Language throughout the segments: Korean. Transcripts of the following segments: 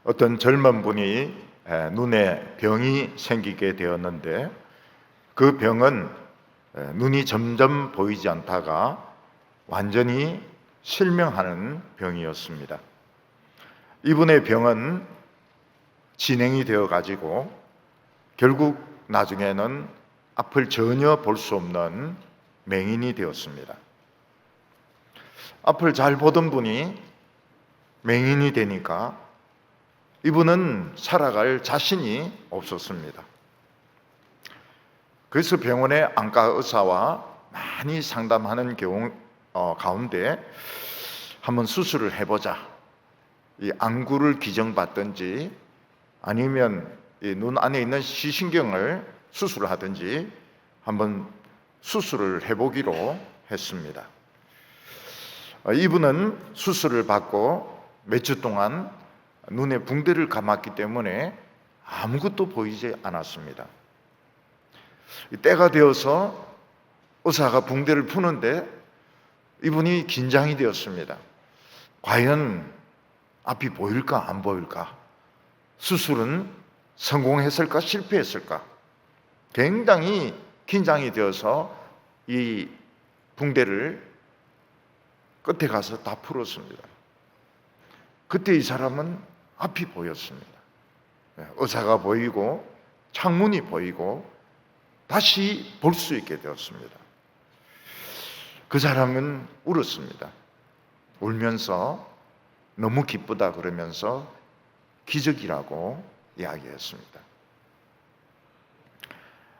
어떤 젊은 분이 눈에 병이 생기게 되었는데 그 병은 눈이 점점 보이지 않다가 완전히 실명하는 병이었습니다. 이분의 병은 진행이 되어 가지고 결국 나중에는 앞을 전혀 볼 수 없는 맹인이 되었습니다. 앞을 잘 보던 분이 맹인이 되니까 이분은 살아갈 자신이 없었습니다. 그래서 병원의 안과 의사와 많이 상담하는 가운데 한번 수술을 해보자. 이 안구를 기정받든지 아니면 이 눈 안에 있는 시신경을 수술하든지 한번 수술을 해보기로 했습니다. 이분은 수술을 받고 몇 주 동안 눈에 붕대를 감았기 때문에 아무것도 보이지 않았습니다. 때가 되어서 의사가 붕대를 푸는데 이분이 긴장이 되었습니다. 과연 앞이 보일까 안 보일까? 수술은 성공했을까 실패했을까? 굉장히 긴장이 되어서 이 붕대를 끝에 가서 다 풀었습니다. 그때 이 사람은 앞이 보였습니다. 의사가 보이고 창문이 보이고 다시 볼 수 있게 되었습니다. 그 사람은 울었습니다. 울면서 너무 기쁘다 그러면서 기적이라고 이야기했습니다.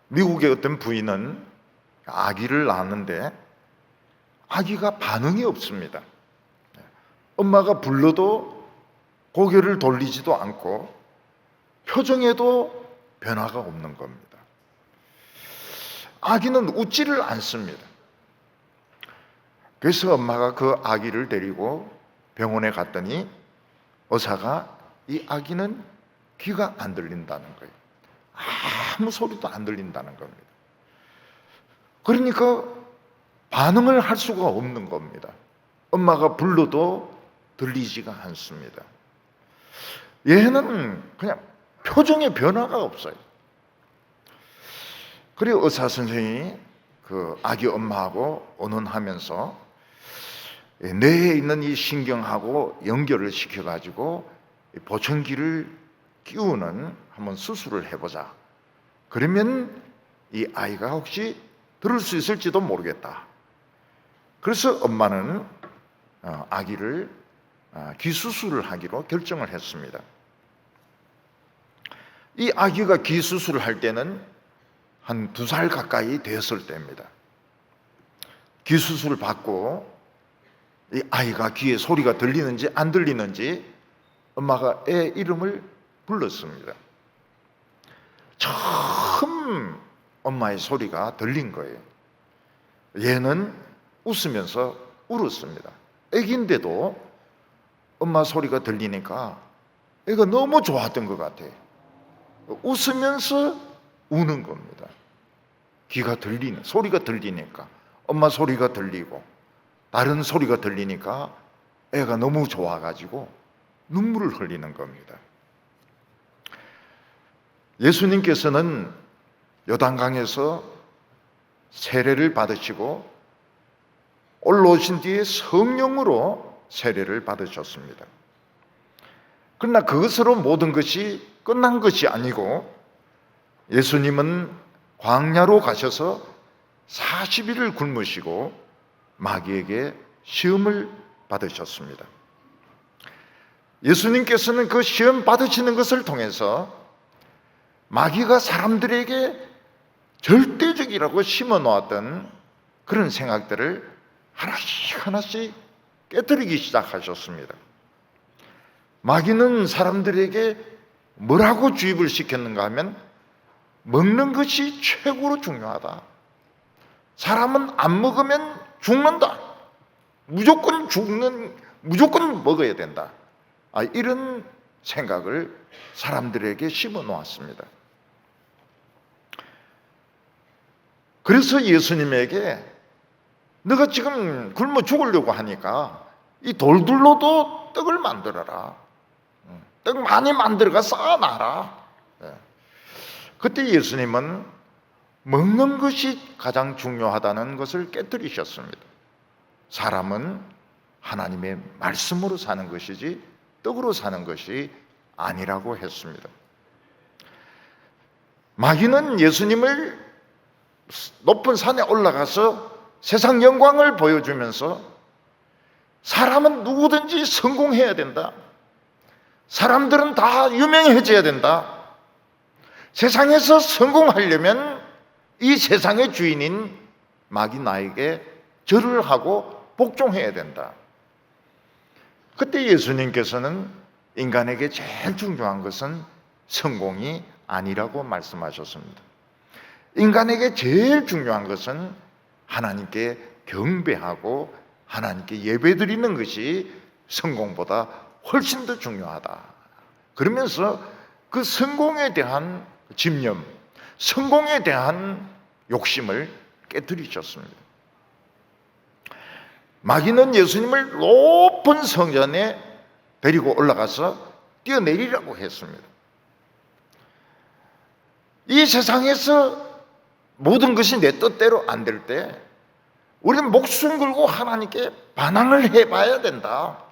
미국의 어떤 부인은 아기를 낳았는데 아기가 반응이 없습니다. 엄마가 불러도 고개를 돌리지도 않고 표정에도 변화가 없는 겁니다. 아기는 웃지를 않습니다. 그래서 엄마가 그 아기를 데리고 병원에 갔더니 의사가 이 아기는 귀가 안 들린다는 거예요. 아무 소리도 안 들린다는 겁니다. 그러니까 반응을 할 수가 없는 겁니다. 엄마가 불러도 들리지가 않습니다. 얘는 그냥 표정에 변화가 없어요. 그리고 의사 선생님이 그 아기 엄마하고 의논하면서 뇌에 있는 이 신경하고 연결을 시켜가지고 보청기를 끼우는 한번 수술을 해보자. 그러면 이 아이가 혹시 들을 수 있을지도 모르겠다. 그래서 엄마는 아기를 귀 수술을 하기로 결정을 했습니다. 이 아기가 귀 수술을 할 때는 한 2살 가까이 되었을 때입니다. 귀 수술을 받고 이 아이가 귀에 소리가 들리는지 안 들리는지 엄마가 애 이름을 불렀습니다. 처음 엄마의 소리가 들린 거예요. 얘는 웃으면서 울었습니다. 애기인데도 엄마 소리가 들리니까 애가 너무 좋았던 것 같아요. 웃으면서 우는 겁니다. 귀가 들리는 소리가 들리니까 엄마 소리가 들리고 다른 소리가 들리니까 애가 너무 좋아가지고 눈물을 흘리는 겁니다. 예수님께서는 요단강에서 세례를 받으시고 올라오신 뒤에 성령으로 세례를 받으셨습니다. 그러나 그것으로 모든 것이 끝난 것이 아니고 예수님은 광야로 가셔서 40일을 굶으시고 마귀에게 시험을 받으셨습니다. 예수님께서는 그 시험 받으시는 것을 통해서 마귀가 사람들에게 절대적이라고 심어 놓았던 그런 생각들을 하나씩 하나씩 깨뜨리기 시작하셨습니다. 마귀는 사람들에게 뭐라고 주입을 시켰는가 하면 먹는 것이 최고로 중요하다. 사람은 안 먹으면 죽는다. 무조건 먹어야 된다. 이런 생각을 사람들에게 심어 놓았습니다. 그래서 예수님에게 너가 지금 굶어 죽으려고 하니까 이 돌들로도 떡을 만들어라. 떡 많이 만들어가 쌓아놔라. 그때 예수님은 먹는 것이 가장 중요하다는 것을 깨뜨리셨습니다. 사람은 하나님의 말씀으로 사는 것이지 떡으로 사는 것이 아니라고 했습니다. 마귀는 예수님을 높은 산에 올라가서 세상 영광을 보여주면서 사람은 누구든지 성공해야 된다. 사람들은 다 유명해져야 된다. 세상에서 성공하려면 이 세상의 주인인 마귀 나에게 절을 하고 복종해야 된다. 그때 예수님께서는 인간에게 제일 중요한 것은 성공이 아니라고 말씀하셨습니다. 인간에게 제일 중요한 것은 하나님께 경배하고 하나님께 예배드리는 것이 성공보다 훨씬 더 중요하다. 그러면서 그 성공에 대한 집념, 성공에 대한 욕심을 깨뜨리셨습니다. 마귀는 예수님을 높은 성전에 데리고 올라가서 뛰어내리라고 했습니다. 이 세상에서 모든 것이 내 뜻대로 안 될 때 우리는 목숨 걸고 하나님께 반항을 해봐야 된다.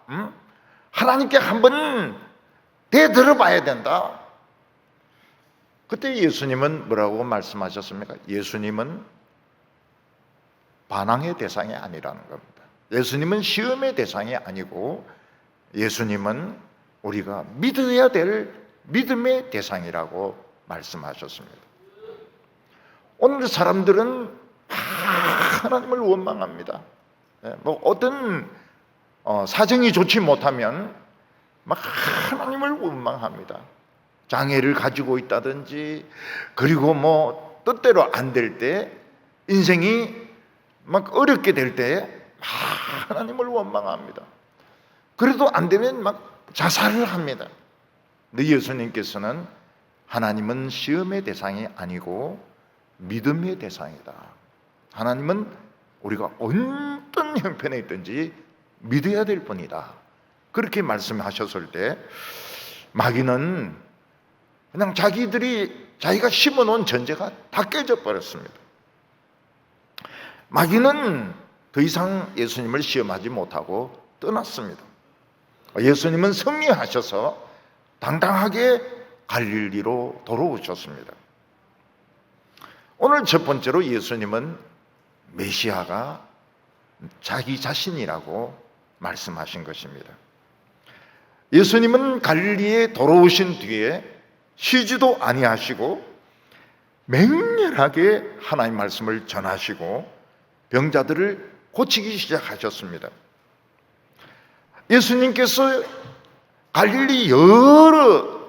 하나님께 한번 대들어봐야 된다. 그때 예수님은 뭐라고 말씀하셨습니까? 예수님은 반항의 대상이 아니라는 겁니다. 예수님은 시험의 대상이 아니고 예수님은 우리가 믿어야 될 믿음의 대상이라고 말씀하셨습니다. 오늘 사람들은 하나님을 원망합니다. 뭐 어떤 사정이 좋지 못하면 막 하나님을 원망합니다. 장애를 가지고 있다든지, 그리고 뭐 뜻대로 안 될 때, 인생이 막 어렵게 될 때 하나님을 원망합니다. 그래도 안 되면 막 자살을 합니다. 근데 예수님께서는 하나님은 시험의 대상이 아니고 믿음의 대상이다. 하나님은 우리가 어떤 형편에 있든지 믿어야 될 뿐이다. 그렇게 말씀하셨을 때 마귀는 그냥 자기가 심어놓은 전제가 다 깨져버렸습니다. 마귀는 더 이상 예수님을 시험하지 못하고 떠났습니다. 예수님은 승리하셔서 당당하게 갈릴리로 돌아오셨습니다. 오늘 첫 번째로 예수님은 메시아가 자기 자신이라고 말씀하신 것입니다. 예수님은 갈릴리에 돌아오신 뒤에 쉬지도 아니하시고 맹렬하게 하나님 말씀을 전하시고 병자들을 고치기 시작하셨습니다. 예수님께서 갈릴리 여러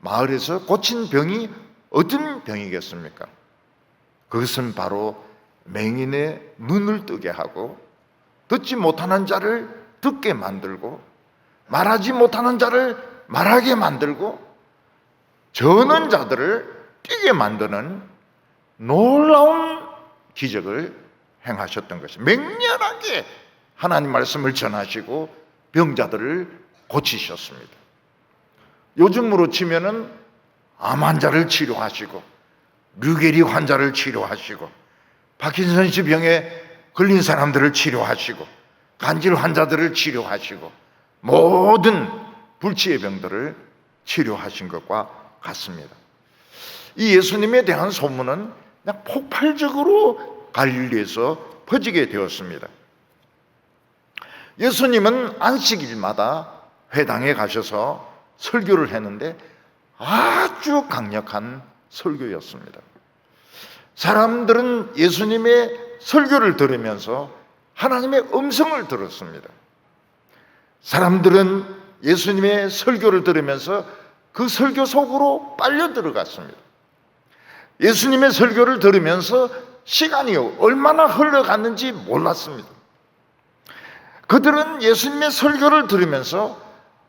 마을에서 고친 병이 어떤 병이겠습니까? 그것은 바로 맹인의 눈을 뜨게 하고 듣지 못하는 자를 듣게 만들고 말하지 못하는 자를 말하게 만들고 저는 자들을 뛰게 만드는 놀라운 기적을 행하셨던 것입니다. 맹렬하게 하나님 말씀을 전하시고 병자들을 고치셨습니다. 요즘으로 치면은 암 환자를 치료하시고 류게리 환자를 치료하시고 파킨슨씨 병에 걸린 사람들을 치료하시고 간질 환자들을 치료하시고 모든 불치의 병들을 치료하신 것과 같습니다. 이 예수님에 대한 소문은 그냥 폭발적으로 갈릴리에서 퍼지게 되었습니다. 예수님은 안식일마다 회당에 가셔서 설교를 했는데 아주 강력한 설교였습니다. 사람들은 예수님의 설교를 들으면서 하나님의 음성을 들었습니다. 사람들은 예수님의 설교를 들으면서 그 설교 속으로 빨려 들어갔습니다. 예수님의 설교를 들으면서 시간이 얼마나 흘러갔는지 몰랐습니다. 그들은 예수님의 설교를 들으면서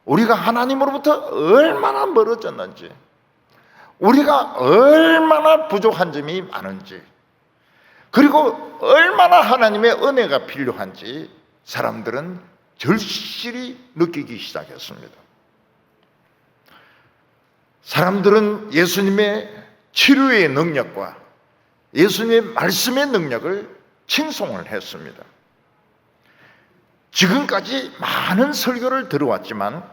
우리가 하나님으로부터 얼마나 멀어졌는지, 우리가 얼마나 부족한 점이 많은지, 그리고 얼마나 하나님의 은혜가 필요한지 사람들은 절실히 느끼기 시작했습니다. 사람들은 예수님의 치료의 능력과 예수님의 말씀의 능력을 칭송을 했습니다. 지금까지 많은 설교를 들어왔지만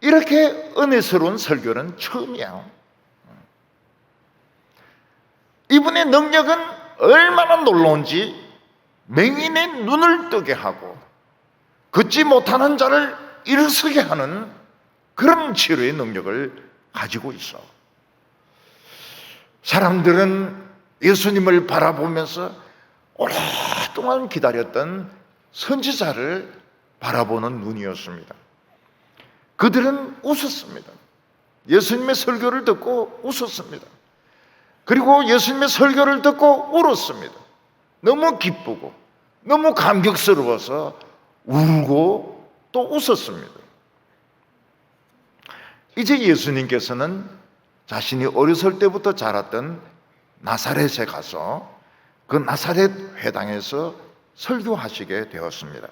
이렇게 은혜스러운 설교는 처음이에요. 이분의 능력은 얼마나 놀라운지 맹인의 눈을 뜨게 하고 걷지 못하는 자를 일어서게 하는 그런 치료의 능력을 가지고 있어. 사람들은 예수님을 바라보면서 오랫동안 기다렸던 선지자를 바라보는 눈이었습니다. 그들은 웃었습니다. 예수님의 설교를 듣고 웃었습니다. 그리고 예수님의 설교를 듣고 울었습니다. 너무 기쁘고 너무 감격스러워서 울고 또 웃었습니다. 이제 예수님께서는 자신이 어렸을 때부터 자랐던 나사렛에 가서 그 나사렛 회당에서 설교하시게 되었습니다.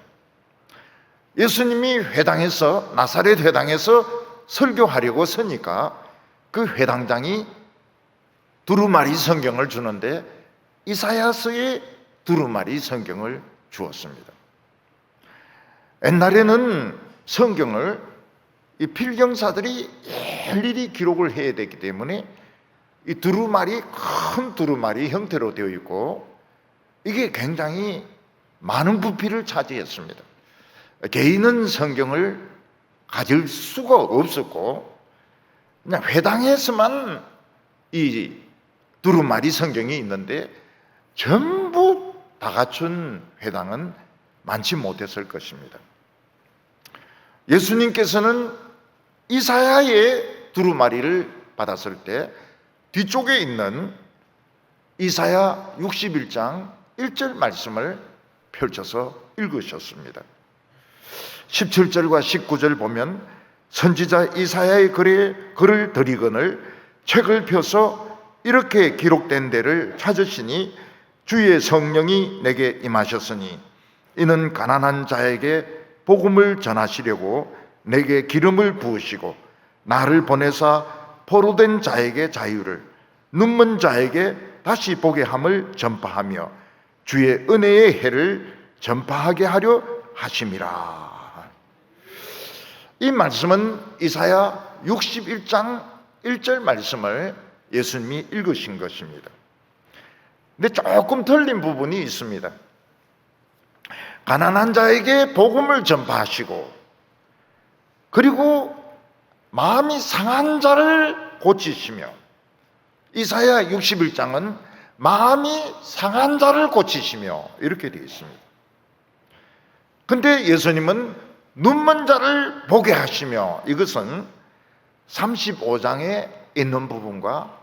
예수님이 회당에서, 나사렛 회당에서 설교하려고 서니까 그 회당장이 두루마리 성경을 주는데 이사야서의 두루마리 성경을 주었습니다. 옛날에는 성경을 이 필경사들이 일일이 기록을 해야 되기 때문에 이 두루마리, 큰 두루마리 형태로 되어 있고 이게 굉장히 많은 부피를 차지했습니다. 개인은 성경을 가질 수가 없었고 그냥 회당에서만 이 두루마리 성경이 있는데 전부 다 갖춘 회당은 많지 못했을 것입니다. 예수님께서는 이사야의 두루마리를 받았을 때 뒤쪽에 있는 이사야 61장 1절 말씀을 펼쳐서 읽으셨습니다. 17절과 19절 보면 선지자 이사야의 글을 드리거늘 책을 펴서 이렇게 기록된 데를 찾으시니 주의 성령이 내게 임하셨으니 이는 가난한 자에게 복음을 전하시려고 내게 기름을 부으시고 나를 보내사 포로된 자에게 자유를 눈먼 자에게 다시 보게 함을 전파하며 주의 은혜의 해를 전파하게 하려 하심이라. 이 말씀은 이사야 61장 1절 말씀을 예수님이 읽으신 것입니다. 근데 조금 틀린 부분이 있습니다. 가난한 자에게 복음을 전파하시고 그리고 마음이 상한 자를 고치시며 이사야 61장은 마음이 상한 자를 고치시며 이렇게 되어 있습니다. 근데 예수님은 눈먼 자를 보게 하시며 이것은 35장에 있는 부분과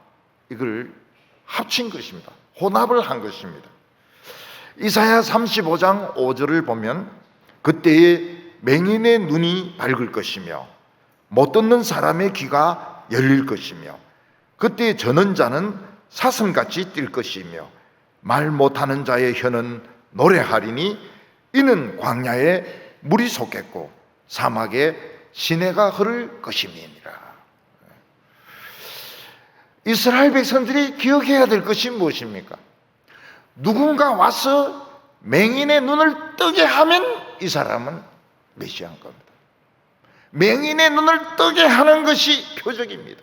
이걸 합친 것입니다. 혼합을 한 것입니다. 이사야 35장 5절을 보면 그때에 맹인의 눈이 밝을 것이며 못 듣는 사람의 귀가 열릴 것이며 그때에 저는 자는 사슴같이 뛸 것이며 말 못하는 자의 혀는 노래하리니 이는 광야에 물이 솟겠고 사막에 시내가 흐를 것임이니라. 이스라엘 백성들이 기억해야 될 것이 무엇입니까? 누군가 와서 맹인의 눈을 뜨게 하면 이 사람은 메시아인 겁니다. 맹인의 눈을 뜨게 하는 것이 표적입니다.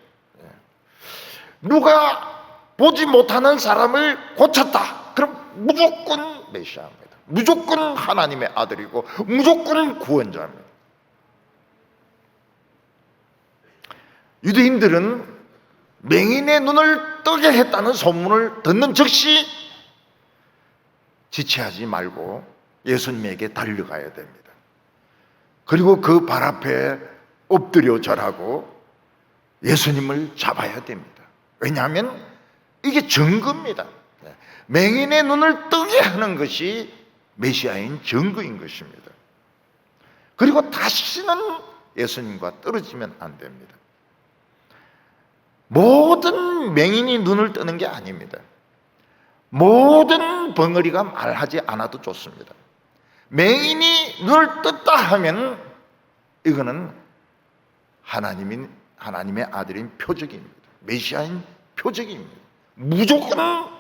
누가 보지 못하는 사람을 고쳤다. 그럼 무조건 메시아입니다. 무조건 하나님의 아들이고 무조건 구원자입니다. 유대인들은 맹인의 눈을 뜨게 했다는 소문을 듣는 즉시 지체하지 말고 예수님에게 달려가야 됩니다. 그리고 그 발 앞에 엎드려 절하고 예수님을 잡아야 됩니다. 왜냐하면 이게 증거입니다. 맹인의 눈을 뜨게 하는 것이 메시아인 증거인 것입니다. 그리고 다시는 예수님과 떨어지면 안 됩니다. 모든 맹인이 눈을 뜨는 게 아닙니다. 모든 벙어리가 말하지 않아도 좋습니다. 맹인이 눈을 떴다 하면 이거는 하나님이 하나님의 아들인 표적입니다. 메시아인 표적입니다. 무조건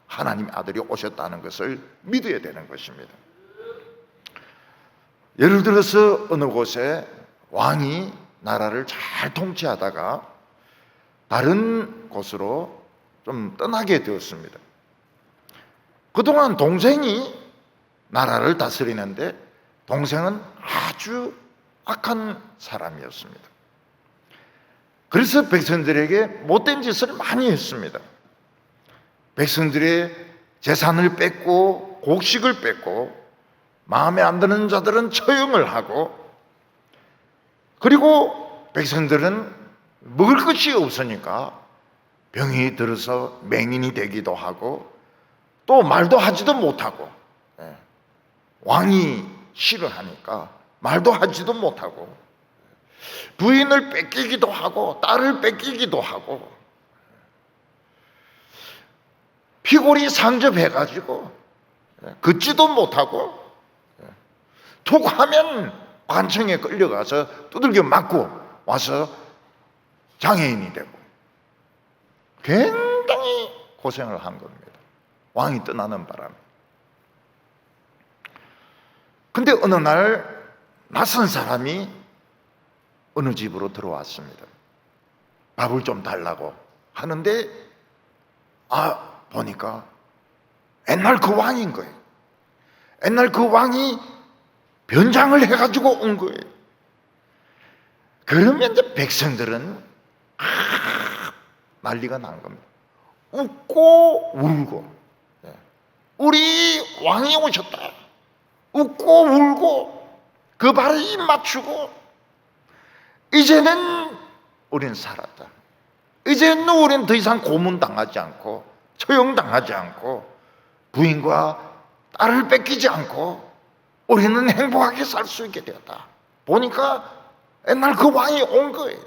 하나님의 아들이 오셨다는 것을 믿어야 되는 것입니다. 예를 들어서 어느 곳에 왕이 나라를 잘 통치하다가 다른 곳으로 좀 떠나게 되었습니다. 그동안 동생이 나라를 다스리는데 동생은 아주 악한 사람이었습니다. 그래서 백성들에게 못된 짓을 많이 했습니다. 백성들의 재산을 뺏고 곡식을 뺏고 마음에 안 드는 자들은 처형을 하고, 그리고 백성들은 먹을 것이 없으니까 병이 들어서 맹인이 되기도 하고 또 말도 하지도 못하고, 왕이 싫어하니까 말도 하지도 못하고 부인을 뺏기기도 하고 딸을 뺏기기도 하고 피골이 상접해가지고 걷지도 못하고 툭 하면 관청에 끌려가서 두들겨 맞고 와서 장애인이 되고 굉장히 고생을 한 겁니다. 왕이 떠나는 바람에. 근데 어느 날 낯선 사람이 어느 집으로 들어왔습니다. 밥을 좀 달라고 하는데 보니까 옛날 그 왕인 거예요. 옛날 그 왕이 변장을 해가지고 온 거예요. 그러면 이제 백성들은 난리가 난 겁니다. 웃고 울고, 우리 왕이 오셨다. 웃고 울고 그 발에 입 맞추고 이제는 우린 살았다. 이제는 우린 더 이상 고문당하지 않고 처형당하지 않고 부인과 딸을 뺏기지 않고 우리는 행복하게 살 수 있게 되었다. 보니까 옛날 그 왕이 온 거예요.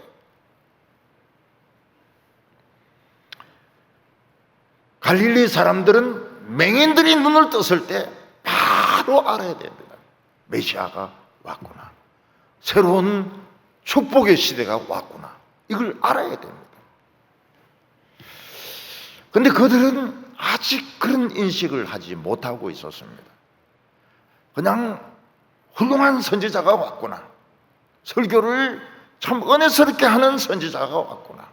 갈릴리 사람들은 맹인들이 눈을 떴을 때 바로 알아야 됩니다. 메시아가 왔구나. 새로운 축복의 시대가 왔구나. 이걸 알아야 됩니다. 근데 그들은 아직 그런 인식을 하지 못하고 있었습니다. 그냥 훌륭한 선지자가 왔구나. 설교를 참 은혜스럽게 하는 선지자가 왔구나.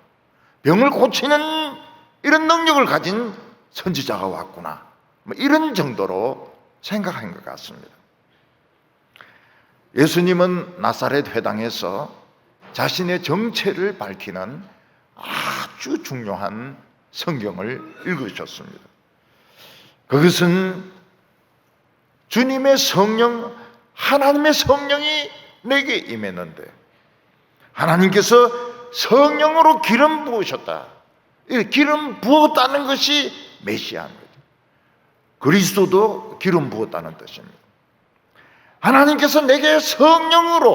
병을 고치는 이런 능력을 가진 선지자가 왔구나. 이런 정도로 생각한 것 같습니다. 예수님은 나사렛 회당에서 자신의 정체를 밝히는 아주 중요한 성경을 읽으셨습니다. 그것은 주님의 성령, 하나님의 성령이 내게 임했는데 하나님께서 성령으로 기름 부으셨다. 이 기름 부었다는 것이 메시아입니다. 그리스도도 기름 부었다는 뜻입니다. 하나님께서 내게 성령을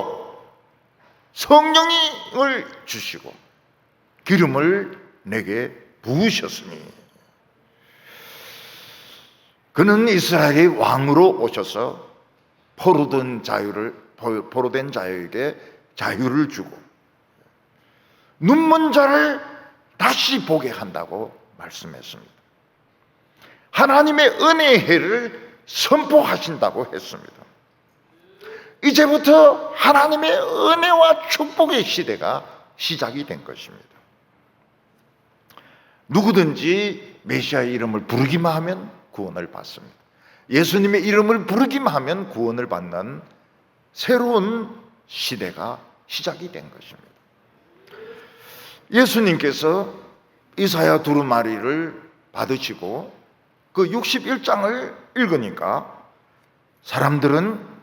주시고 기름을 내게 부으셨으니 그는 이스라엘의 왕으로 오셔서 포로된 자에게 자유를 주고 눈먼 자를 다시 보게 한다고 말씀했습니다. 하나님의 은혜의 해를 선포하신다고 했습니다. 이제부터 하나님의 은혜와 축복의 시대가 시작이 된 것입니다. 누구든지 메시아의 이름을 부르기만 하면 구원을 받습니다. 예수님의 이름을 부르기만 하면 구원을 받는 새로운 시대가 시작이 된 것입니다. 예수님께서 이사야 두루마리를 받으시고 그 61장을 읽으니까 사람들은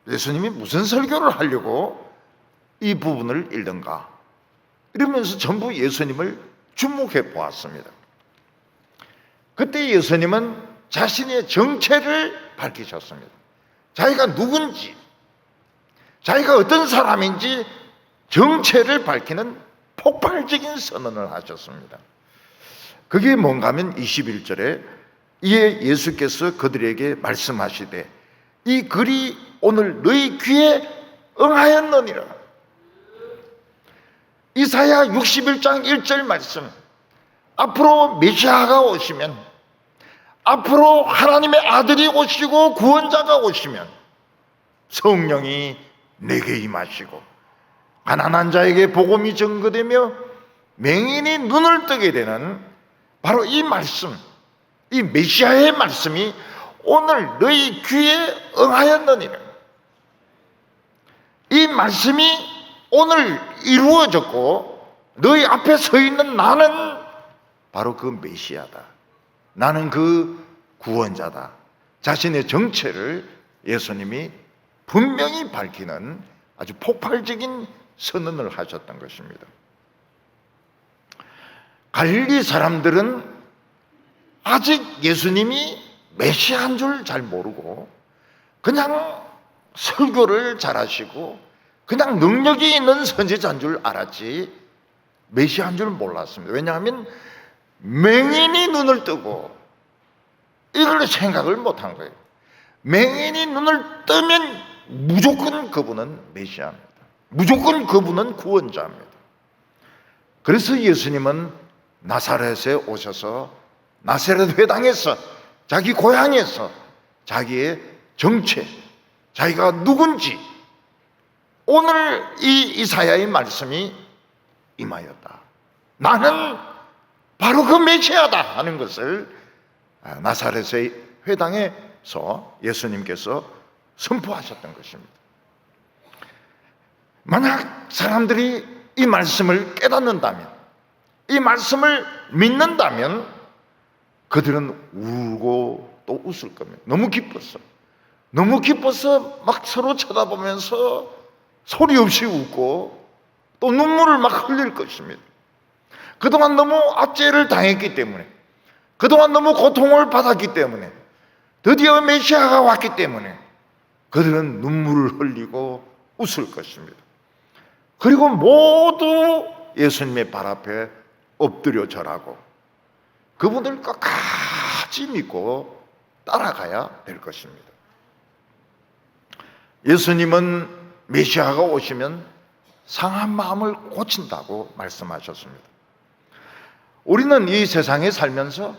예수님이 무슨 설교를 하려고 이 부분을 읽는가 이러면서 전부 예수님을 주목해 보았습니다. 그때 예수님은 자신의 정체를 밝히셨습니다. 자기가 누군지, 자기가 어떤 사람인지 정체를 밝히는 폭발적인 선언을 하셨습니다. 그게 뭔가 하면 21절에 이에 예수께서 그들에게 말씀하시되 이 글이 오늘 너희 귀에 응하였느니라. 이 이사야 61장 1절 말씀, 앞으로 메시아가 오시면, 앞으로 하나님의 아들이 오시고 구원자가 오시면 성령이 내게 임하시고 가난한 자에게 복음이 전거되며 맹인이 눈을 뜨게 되는 바로 이 말씀, 이 메시아의 말씀이 오늘 너희 귀에 응하였느니라. 이 말씀이 오늘 이루어졌고 너희 앞에 서 있는 나는 바로 그 메시아다. 나는 그 구원자다. 자신의 정체를 예수님이 분명히 밝히는 아주 폭발적인 선언을 하셨던 것입니다. 갈릴리 사람들은 아직 예수님이 메시아인 줄 잘 모르고 그냥 설교를 잘하시고 그냥 능력이 있는 선지자인 줄 알았지 메시아인 줄 몰랐습니다. 왜냐하면 맹인이 눈을 뜨고 이걸 생각을 못한 거예요. 맹인이 눈을 뜨면 무조건 그분은 메시아입니다. 무조건 그분은 구원자입니다. 그래서 예수님은 나사렛에 오셔서 나사렛 회당에서 자기 고향에서 자기의 정체, 자기가 누군지 오늘 이 이사야의 말씀이 임하였다. 나는 바로 그 메시아다 하는 것을 나사렛의 회당에서 예수님께서 선포하셨던 것입니다. 만약 사람들이 이 말씀을 깨닫는다면, 이 말씀을 믿는다면 그들은 울고 또 웃을 겁니다. 너무 기뻤어. 너무 기뻐서 막 서로 쳐다보면서 소리 없이 웃고 또 눈물을 막 흘릴 것입니다. 그동안 너무 압제를 당했기 때문에, 그동안 너무 고통을 받았기 때문에, 드디어 메시아가 왔기 때문에 그들은 눈물을 흘리고 웃을 것입니다. 그리고 모두 예수님의 발 앞에 엎드려 절하고 그분을 끝까지 믿고 따라가야 될 것입니다. 예수님은 메시아가 오시면 상한 마음을 고친다고 말씀하셨습니다. 우리는 이 세상에 살면서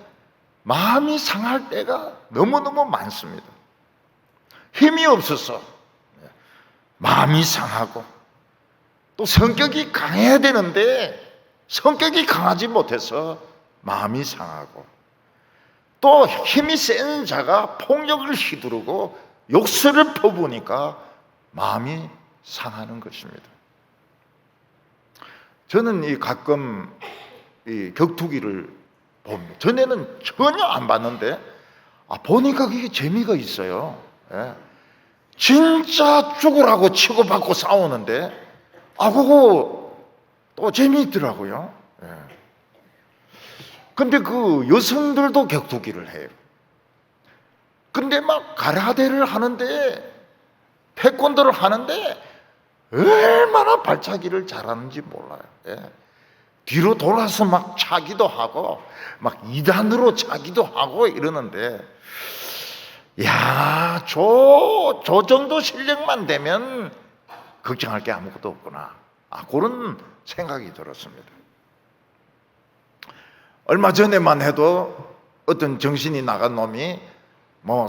마음이 상할 때가 너무너무 많습니다. 힘이 없어서 마음이 상하고 또 성격이 강해야 되는데 성격이 강하지 못해서 마음이 상하고 또 힘이 센 자가 폭력을 휘두르고 욕설을 퍼부으니까 마음이 상하는 것입니다. 저는 가끔 이 격투기를 봅니다. 전에는 전혀 안 봤는데 보니까 그게 재미가 있어요. 예. 진짜 죽으라고 치고받고 싸우는데 그거 또 재미있더라고요. 예. 근데 그 여성들도 격투기를 해요. 근데 막 가라데를 하는데 태권도를 하는데 얼마나 발차기를 잘하는지 몰라요. 예. 뒤로 돌아서 막 차기도 하고 막 2단으로 차기도 하고 이러는데 야, 저 정도 실력만 되면 걱정할 게 아무것도 없구나. 그런 생각이 들었습니다. 얼마 전에만 해도 어떤 정신이 나간 놈이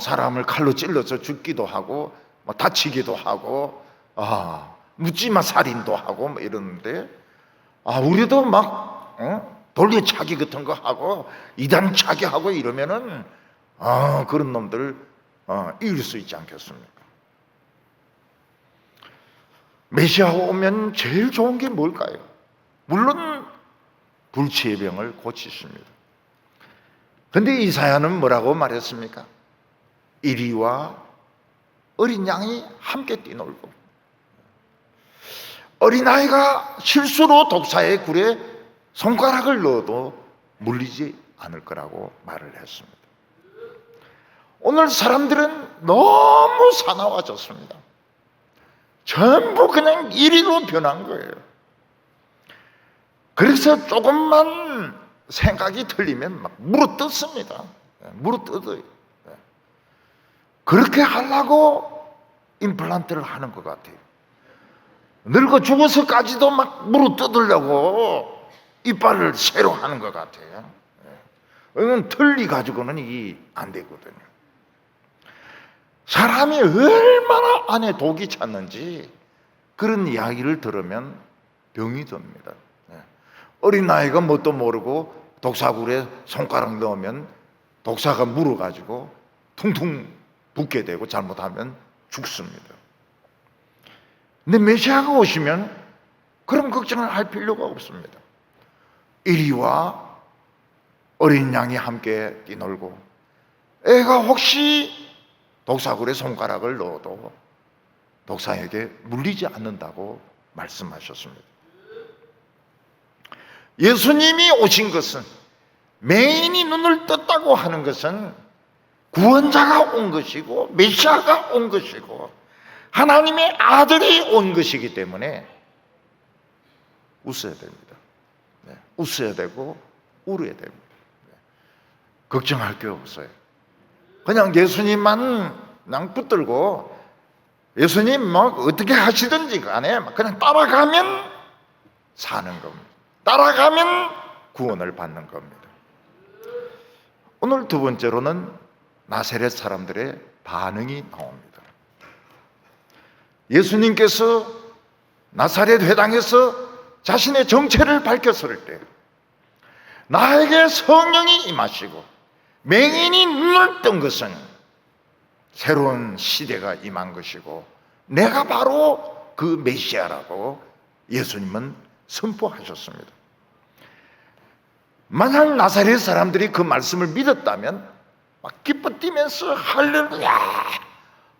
사람을 칼로 찔러서 죽기도 하고 다치기도 하고 묻지마 살인도 하고 이러는데 우리도 막 돌려차기 같은 거 하고 2단 차기 하고 이러면은 그런 놈들 이길 수 있지 않겠습니까? 메시아가 오면 제일 좋은 게 뭘까요? 물론 불치의 병을 고치십니다. 근데 이사야는 뭐라고 말했습니까? 이리와 어린 양이 함께 뛰놀고 어린아이가 실수로 독사의 굴에 손가락을 넣어도 물리지 않을 거라고 말을 했습니다. 오늘 사람들은 너무 사나워졌습니다. 전부 그냥 이리로 변한 거예요. 그래서 조금만 생각이 틀리면 막 물어뜯습니다. 물어뜯어요. 그렇게 하려고 임플란트를 하는 것 같아요. 늙어 죽어서까지도 막 물어뜯으려고 이빨을 새로 하는 것 같아요. 이건 틀니 가지고는 이게 안 되거든요. 사람이 얼마나 안에 독이 찼는지 그런 이야기를 들으면 병이 듭니다. 어린 나이가 뭣도 모르고 독사굴에 손가락 넣으면 독사가 물어가지고 퉁퉁 붓게 되고 잘못하면 죽습니다. 근데 메시아가 오시면 그런 걱정을 할 필요가 없습니다. 이리와 어린 양이 함께 뛰놀고 애가 혹시 독사굴에 손가락을 넣어도 독사에게 물리지 않는다고 말씀하셨습니다. 예수님이 오신 것은, 맹인이 눈을 떴다고 하는 것은 구원자가 온 것이고 메시아가 온 것이고 하나님의 아들이 온 것이기 때문에 웃어야 됩니다. 웃어야 되고 울어야 됩니다. 걱정할 게 없어요. 그냥 예수님만 그냥 붙들고 예수님 막 어떻게 하시든지 간에 그냥 따라가면 사는 겁니다. 따라가면 구원을 받는 겁니다. 오늘 두 번째로는 나사렛 사람들의 반응이 나옵니다. 예수님께서 나사렛 회당에서 자신의 정체를 밝혔을 때 나에게 성령이 임하시고 맹인이 눈을 뜬 것은 새로운 시대가 임한 것이고 내가 바로 그 메시아라고 예수님은 선포하셨습니다. 만약 나사렛 사람들이 그 말씀을 믿었다면 막 기뻐 뛰면서 할렐루야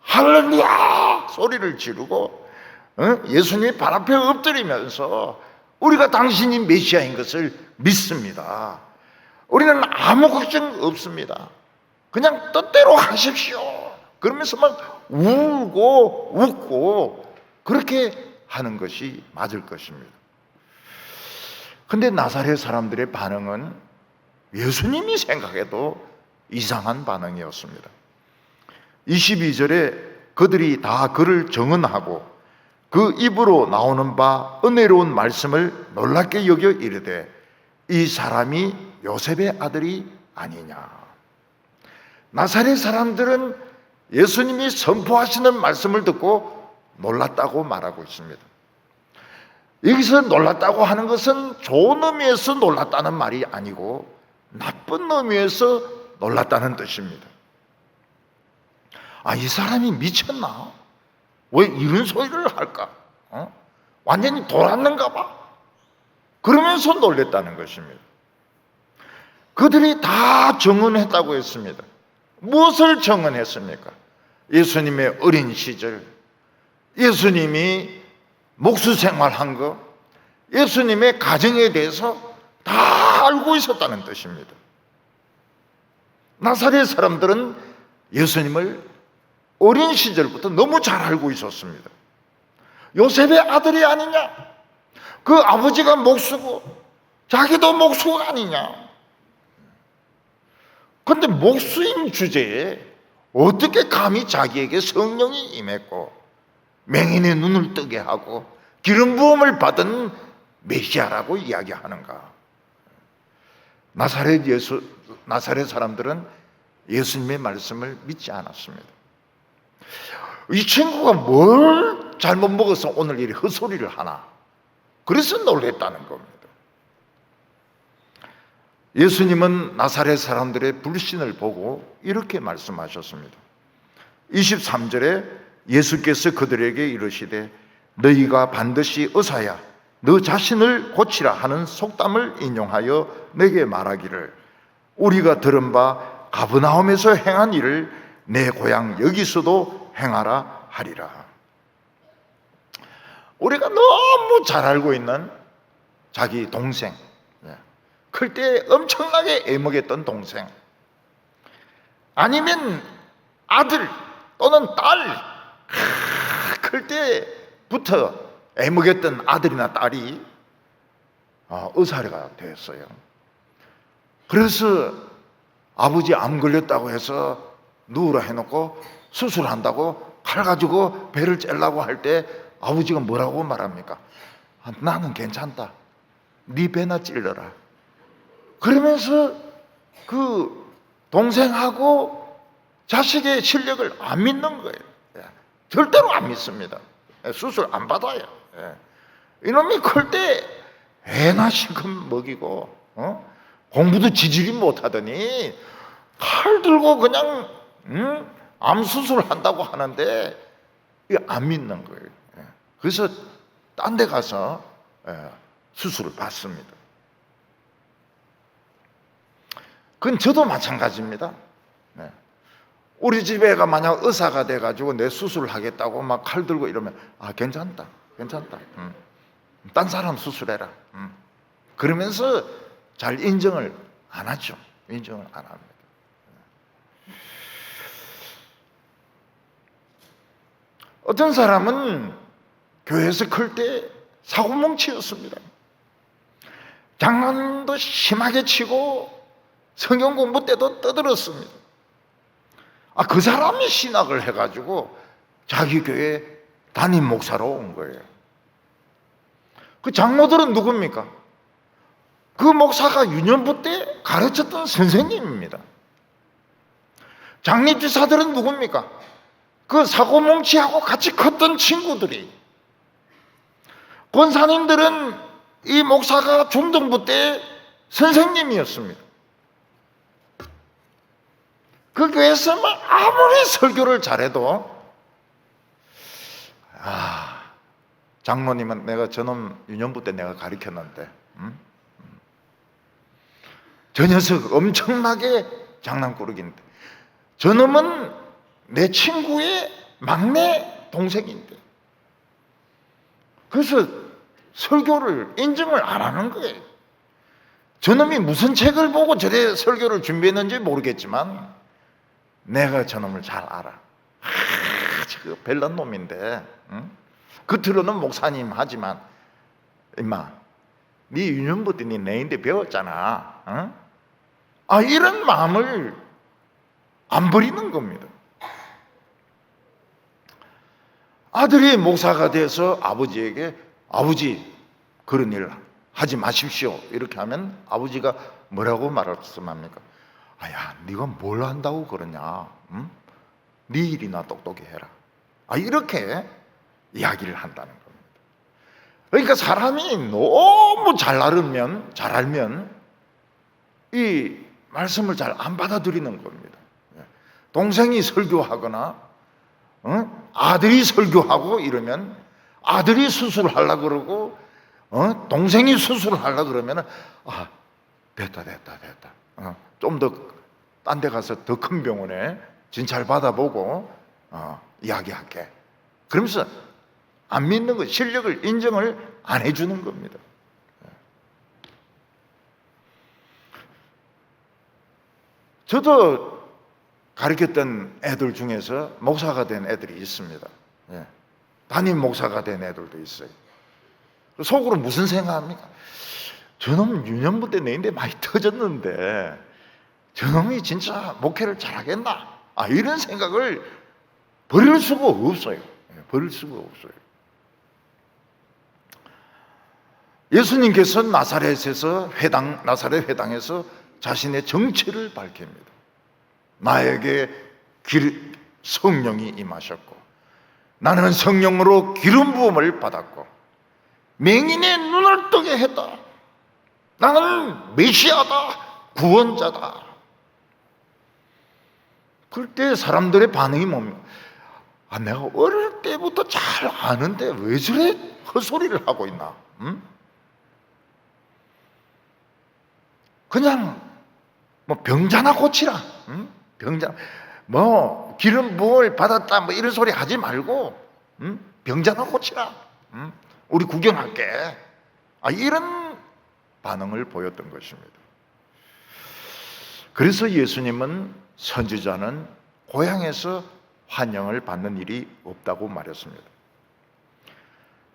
할렐루야 소리를 지르고 예수님 발 앞에 엎드리면서 우리가 당신이 메시아인 것을 믿습니다. 우리는 아무 걱정 없습니다. 그냥 뜻대로 하십시오. 그러면서 막 울고 웃고 그렇게 하는 것이 맞을 것입니다. 근데 나사렛 사람들의 반응은 예수님이 생각해도 이상한 반응이었습니다. 22절에 그들이 다 그를 정언하고 그 입으로 나오는 바 은혜로운 말씀을 놀랍게 여겨 이르되 이 사람이 요셉의 아들이 아니냐. 나사렛 사람들은 예수님이 선포하시는 말씀을 듣고 놀랐다고 말하고 있습니다. 여기서 놀랐다고 하는 것은 좋은 의미에서 놀랐다는 말이 아니고 나쁜 의미에서 놀랐다는 뜻입니다. 이 사람이 미쳤나? 왜 이런 소리를 할까? 완전히 돌았는가 봐. 그러면서 놀랬다는 것입니다. 그들이 다 정언했다고 했습니다. 무엇을 정언했습니까? 예수님의 어린 시절, 예수님이 목수 생활한 것, 예수님의 가정에 대해서 다 알고 있었다는 뜻입니다. 나사렛 사람들은 예수님을 어린 시절부터 너무 잘 알고 있었습니다. 요셉의 아들이 아니냐? 그 아버지가 목수고 자기도 목수가 아니냐? 그런데 목수인 주제에 어떻게 감히 자기에게 성령이 임했고 맹인의 눈을 뜨게 하고 기름 부음을 받은 메시아라고 이야기하는가? 나사렛 사람들은 예수님의 말씀을 믿지 않았습니다. 이 친구가 뭘 잘못 먹어서 오늘 이리 헛소리를 하나? 그래서 놀랬다는 겁니다. 예수님은 나사렛 사람들의 불신을 보고 이렇게 말씀하셨습니다. 23절에 예수께서 그들에게 이르시되 너희가 반드시 의사야 너 자신을 고치라 하는 속담을 인용하여 내게 말하기를 우리가 들은 바 가버나움에서 행한 일을 내 고향 여기서도 행하라 하리라. 우리가 너무 잘 알고 있는 자기 동생, 클 때 엄청나게 애먹였던 동생, 아니면 아들 또는 딸, 클 때부터 애먹였던 아들이나 딸이 의사가 되었어요. 그래서 아버지 암 걸렸다고 해서 누우라 해놓고 수술한다고 칼 가지고 배를 째려고 할 때 아버지가 뭐라고 말합니까? 나는 괜찮다. 네 배나 찔러라. 그러면서 그 동생하고 자식의 실력을 안 믿는 거예요. 절대로 안 믿습니다. 수술 안 받아요. 이놈이 클 때 애나 실컷 먹이고 공부도 지질이 못하더니 칼 들고 그냥 암 수술한다고 하는데 안 믿는 거예요. 그래서 딴 데 가서 수술을 받습니다. 그건 저도 마찬가지입니다. 우리 집 애가 만약 의사가 돼가지고 내 수술을 하겠다고 막 칼 들고 이러면 괜찮다. 딴 사람 수술해라. 그러면서 잘 인정을 안 하죠. 인정을 안 합니다. 어떤 사람은 교회에서 클 때 사고뭉치였습니다. 장난도 심하게 치고 성경 공부 때도 떠들었습니다. 그 사람이 신학을 해가지고 자기 교회 담임 목사로 온 거예요. 그 장로들은 누굽니까? 그 목사가 유년부 때 가르쳤던 선생님입니다. 장립지사들은 누굽니까? 그 사고뭉치하고 같이 컸던 친구들이. 권사님들은 이 목사가 중등부 때 선생님이었습니다. 그 교회에서 아무리 설교를 잘해도 장로님은 내가 저놈 유년부 때 내가 가르쳤는데 저 녀석 엄청나게 장난꾸러기인데 저놈은 내 친구의 막내 동생인데 그래서 설교를 인정을 안 하는 거예요. 저놈이 무슨 책을 보고 저래 설교를 준비했는지 모르겠지만 내가 저놈을 잘 알아. 저 별난 놈인데 겉으로는 목사님 하지만 임마 네 유년부 때 네 내인데 배웠잖아. 이런 마음을 안 버리는 겁니다. 아들이 목사가 돼서 아버지에게 아버지 그런 일 하지 마십시오 이렇게 하면 아버지가 뭐라고 말씀합니까? 야 네가 뭘 한다고 그러냐? 네 일이나 똑똑히 해라. 이렇게 이야기를 한다는 겁니다. 그러니까 사람이 너무 잘 알면 이 말씀을 잘 안 받아들이는 겁니다. 동생이 설교하거나 아들이 설교하고 이러면 아들이 수술을 하려고 그러고 동생이 수술을 하려고 그러면 됐다 좀 더 딴 데 가서 더 큰 병원에 진찰 받아보고 이야기할게. 그러면서 안 믿는 거 실력을 인정을 안 해주는 겁니다. 저도 가르쳤던 애들 중에서 목사가 된 애들이 있습니다. 담임 목사가 된 애들도 있어요. 속으로 무슨 생각합니까? 저놈 유년부 때 내인데 많이 터졌는데 저놈이 진짜 목회를 잘하겠나? 이런 생각을 버릴 수가 없어요. 버릴 수가 없어요. 예수님께서 나사렛 회당에서 자신의 정체를 밝힙니다. 나에게 성령이 임하셨고 나는 성령으로 기름 부음을 받았고 맹인의 눈을 뜨게 했다. 나는 메시아다, 구원자다. 그때 사람들의 반응이 뭡니까? 내가 어릴 때부터 잘 아는데 왜 저래 헛소리를 하고 있나? 그냥 병자나 고치라. 병자 기름 부음을 받았다 이런 소리 하지 말고 병자나 고치라. 우리 구경할게. 이런 반응을 보였던 것입니다. 그래서 예수님은 선지자는 고향에서 환영을 받는 일이 없다고 말했습니다.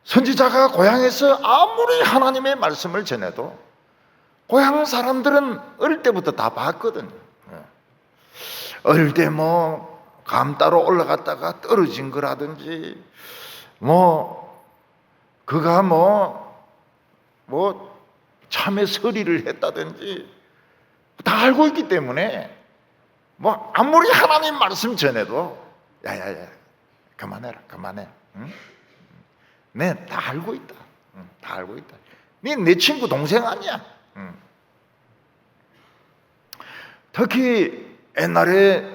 선지자가 고향에서 아무리 하나님의 말씀을 전해도 고향 사람들은 어릴 때부터 다 봤거든요. 어릴 때 감 따러 올라갔다가 떨어진 거라든지 그가 참에 서리를 했다든지 다 알고 있기 때문에 아무리 하나님 말씀 전해도 야야야 그만해라 그만해. 응? 네, 다 알고 있다. 응, 다 알고 있다. 네 친구 동생 아니야. 응. 특히 옛날에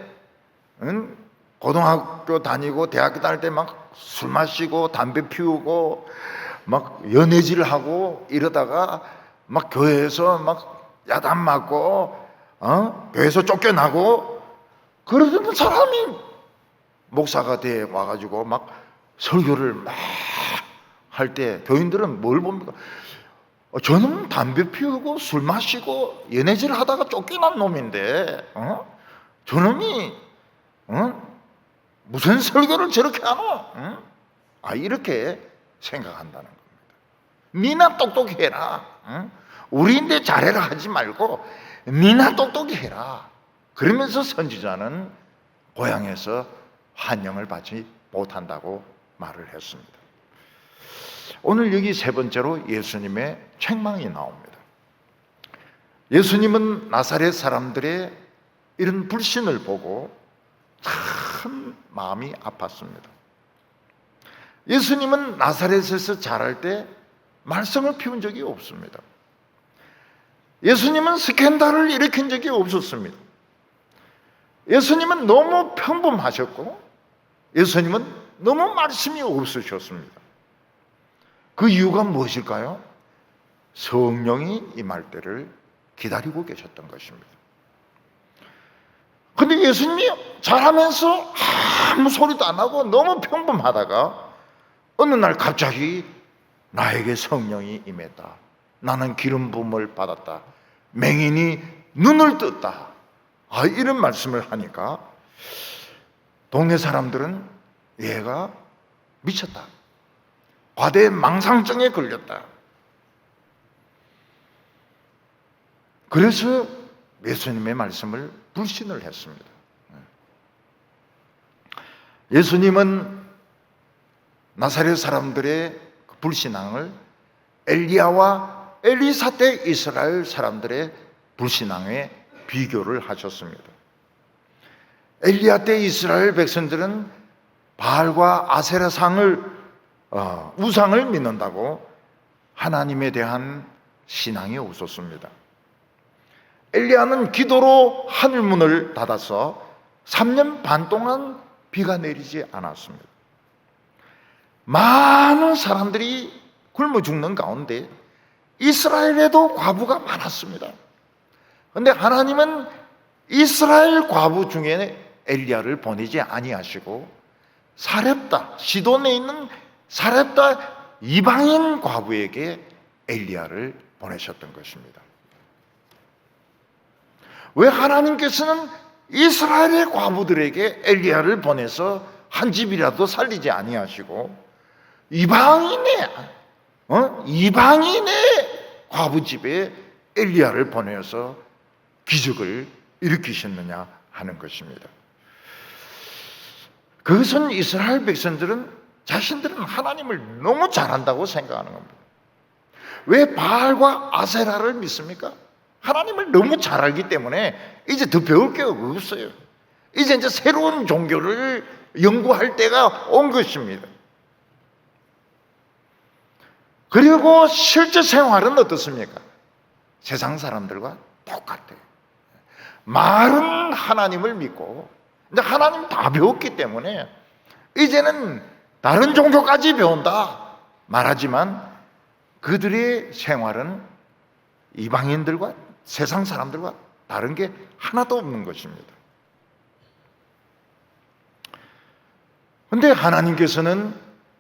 고등학교 다니고 대학교 다닐 때 막 술 마시고 담배 피우고 막 연애질하고 이러다가 막 교회에서 막 야단 맞고 교회에서 쫓겨나고 그러던 사람이 목사가 돼 와가지고 막 설교를 막 할 때 교인들은 뭘 봅니까? 저는 담배 피우고 술 마시고 연애질 하다가 쫓겨난 놈인데 저놈이 무슨 설교를 저렇게 하노? 이렇게 생각한다는 겁니다. 니나 똑똑히 해라. 우리인데 잘해라 하지 말고 니나 똑똑히 해라. 그러면서 선지자는 고향에서 환영을 받지 못한다고 말을 했습니다. 오늘 여기 세 번째로 예수님의 책망이 나옵니다. 예수님은 나사렛 사람들의 이런 불신을 보고 참 마음이 아팠습니다. 예수님은 나사렛에서 자랄 때 말썽을 피운 적이 없습니다. 예수님은 스캔들을 일으킨 적이 없었습니다. 예수님은 너무 평범하셨고 예수님은 너무 말씀이 없으셨습니다. 그 이유가 무엇일까요? 성령이 임할 때를 기다리고 계셨던 것입니다. 근데 예수님이 잘하면서 아무 소리도 안 하고 너무 평범하다가 어느 날 갑자기 나에게 성령이 임했다. 나는 기름 부음을 받았다. 맹인이 눈을 떴다. 이런 말씀을 하니까 동네 사람들은 얘가 미쳤다. 과대 망상증에 걸렸다. 그래서 예수님의 말씀을 불신을 했습니다. 예수님은 나사렛 사람들의 불신앙을 엘리야와 엘리사 때 이스라엘 사람들의 불신앙에 비교를 하셨습니다. 엘리야 때 이스라엘 백성들은 바알과 아세라상을 우상을 믿는다고 하나님에 대한 신앙이 없었습니다. 엘리야는 기도로 하늘문을 닫아서 3년 반 동안 비가 내리지 않았습니다. 많은 사람들이 굶어 죽는 가운데 이스라엘에도 과부가 많았습니다. 그런데 하나님은 이스라엘 과부 중에 엘리야를 보내지 아니하시고 사렙다, 시돈에 있는 사렙다 이방인 과부에게 엘리야를 보내셨던 것입니다. 왜 하나님께서는 이스라엘의 과부들에게 엘리야를 보내서 한 집이라도 살리지 아니하시고 이방인의 과부 집에 엘리야를 보내서 기적을 일으키셨느냐 하는 것입니다. 그것은 이스라엘 백성들은 자신들은 하나님을 너무 잘한다고 생각하는 겁니다. 왜 바알과 아세라를 믿습니까? 하나님을 너무 잘 알기 때문에 이제 더 배울 게 없어요. 이제 새로운 종교를 연구할 때가 온 것입니다. 그리고 실제 생활은 어떻습니까? 세상 사람들과 똑같아요. 말은 하나님을 믿고 이제 하나님 다 배웠기 때문에 이제는 다른 종교까지 배운다 말하지만 그들의 생활은 이방인들과 세상 사람들과 다른 게 하나도 없는 것입니다. 그런데 하나님께서는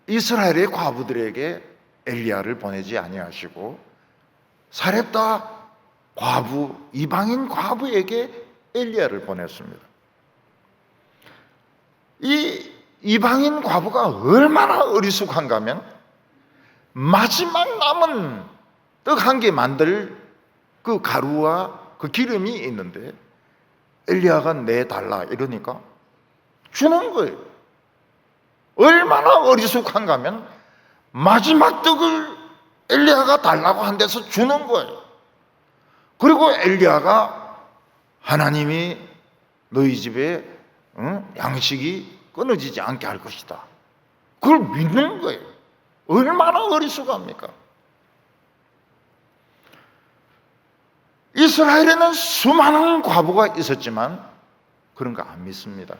이스라엘의 과부들에게 엘리야를 보내지 아니하시고 사렙다 과부, 이방인 과부에게 엘리야를 보냈습니다. 이 이방인 과부가 얼마나 어리숙한가 하면 마지막 남은 떡 한 개 만들 그 가루와 그 기름이 있는데 엘리야가 내달라 이러니까 주는 거예요. 얼마나 어리숙한가 하면 마지막 떡을 엘리야가 달라고 한 데서 주는 거예요. 그리고 엘리야가 하나님이 너희 집에 양식이 끊어지지 않게 할 것이다, 그걸 믿는 거예요. 얼마나 어리숙합니까? 이스라엘에는 수많은 과부가 있었지만 그런 거 안 믿습니다.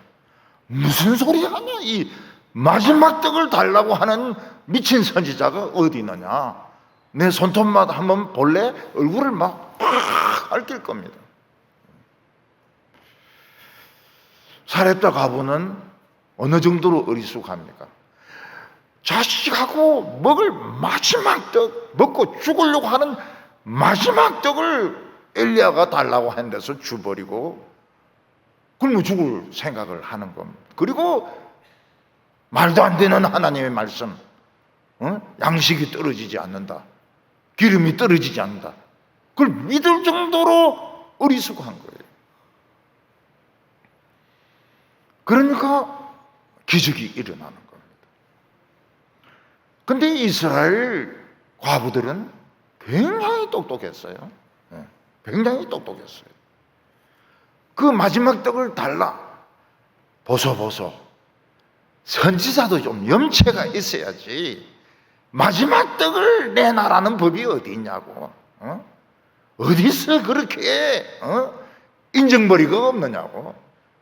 무슨 소리 하냐, 이 마지막 떡을 달라고 하는 미친 선지자가 어디 있느냐, 내 손톱만 한번 볼래? 얼굴을 막 핥을 겁니다. 사렙다 과부는 어느 정도로 어리숙합니까? 자식하고 먹을 마지막 떡, 먹고 죽으려고 하는 마지막 떡을 엘리야가 달라고 한 데서 주버리고 굶어 죽을 생각을 하는 겁니다. 그리고 말도 안 되는 하나님의 말씀, 양식이 떨어지지 않는다, 기름이 떨어지지 않는다, 그걸 믿을 정도로 어리숙한 거예요. 그러니까 기적이 일어나는 겁니다. 근데 이스라엘 과부들은 굉장히 똑똑했어요. 굉장히 똑똑했어요. 그 마지막 떡을 달라. 보소. 선지자도 좀 염치가 있어야지. 마지막 떡을 내놔라는 법이 어디 있냐고. 어디서 그렇게 인정머리가 없느냐고.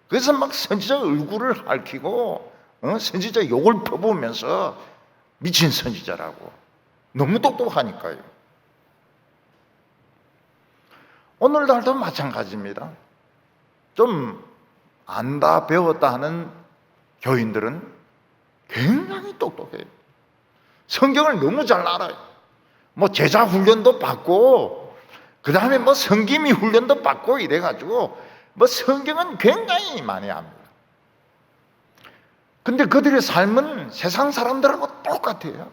그래서 막 선지자 얼굴을 핥히고 선지자 욕을 퍼부으면서 미친 선지자라고. 너무 똑똑하니까요. 오늘날도 마찬가지입니다. 좀 안다 배웠다 하는 교인들은 굉장히 똑똑해요. 성경을 너무 잘 알아요. 뭐 제자 훈련도 받고 그 다음에 뭐 성김이 훈련도 받고 이래가지고 뭐 성경은 굉장히 많이 압니다. 근데 그들의 삶은 세상 사람들하고 똑같아요.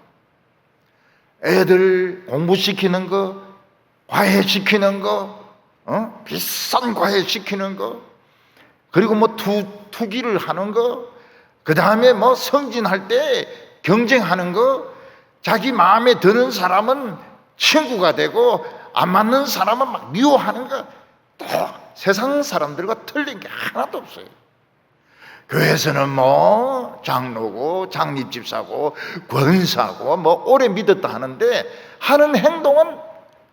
애들 공부시키는 거, 과외시키는 거, 비싼 과외시키는 거, 그리고 뭐 투기를 하는 거, 그 다음에 뭐 성진할 때 경쟁하는 거, 자기 마음에 드는 사람은 친구가 되고 안 맞는 사람은 막 미워하는 거, 또 세상 사람들과 틀린 게 하나도 없어요. 교회에서는 뭐 장로고 장립집사고 권사고 뭐 오래 믿었다 하는데 하는 행동은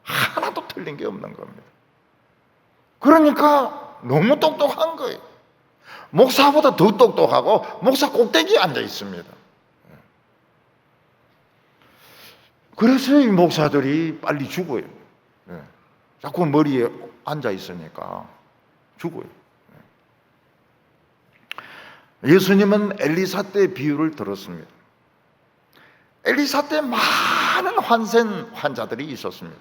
하나도 틀린 게 없는 겁니다. 그러니까 너무 똑똑한 거예요. 목사보다 더 똑똑하고 목사 꼭대기에 앉아 있습니다. 그래서 이 목사들이 빨리 죽어요. 자꾸 머리에 앉아 있으니까 죽어요. 예수님은 엘리사 때 비유를 들었습니다. 엘리사 때 많은 환자들이 있었습니다.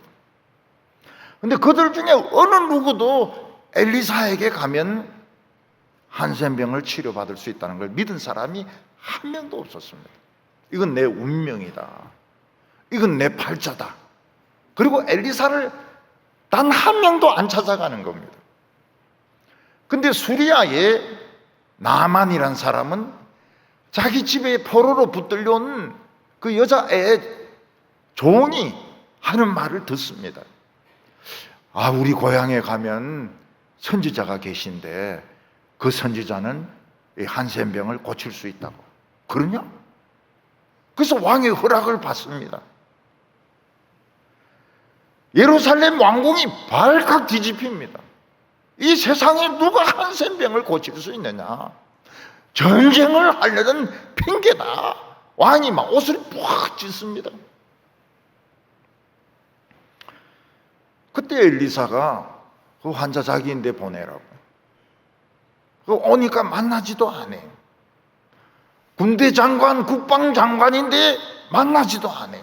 근데 그들 중에 어느 누구도 엘리사에게 가면 한센병을 치료받을 수 있다는 걸 믿은 사람이 한 명도 없었습니다. 이건 내 운명이다, 이건 내 팔자다. 그리고 엘리사를 단 한 명도 안 찾아가는 겁니다. 근데 수리아의 나만이란 사람은 자기 집에 포로로 붙들려온 그 여자의 종이 하는 말을 듣습니다. 아, 우리 고향에 가면 선지자가 계신데 그 선지자는 이 한센병을 고칠 수 있다고. 그러냐? 그래서 왕의 허락을 받습니다. 예루살렘 왕궁이 발칵 뒤집힙니다. 이 세상에 누가 한센병을 고칠 수 있느냐? 전쟁을 하려는 핑계다. 왕이 막 옷을 푹 찢습니다. 그때 엘리사가 그 환자 자기인데 보내라고. 그 오니까 만나지도 않아. 군대 장관, 국방장관인데 만나지도 않아.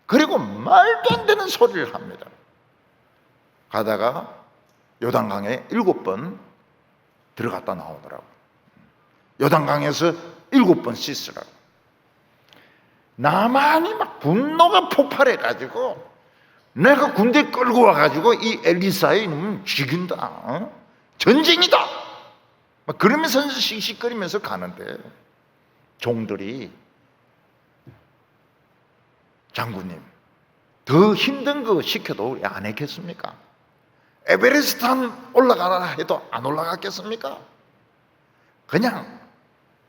그리고 말도 안 되는 소리를 합니다. 가다가 요단강에 7번 들어갔다 나오더라고. 요단강에서 7번 씻으라고. 나만이 막 분노가 폭발해가지고 내가 군대 끌고 와가지고 이 엘리사의 이놈은 죽인다, 전쟁이다, 막 그러면서 씩씩거리면서 가는데 종들이 장군님, 더 힘든 거 시켜도 우리 안 했겠습니까? 에베레스트 올라가라 해도 안 올라갔겠습니까? 그냥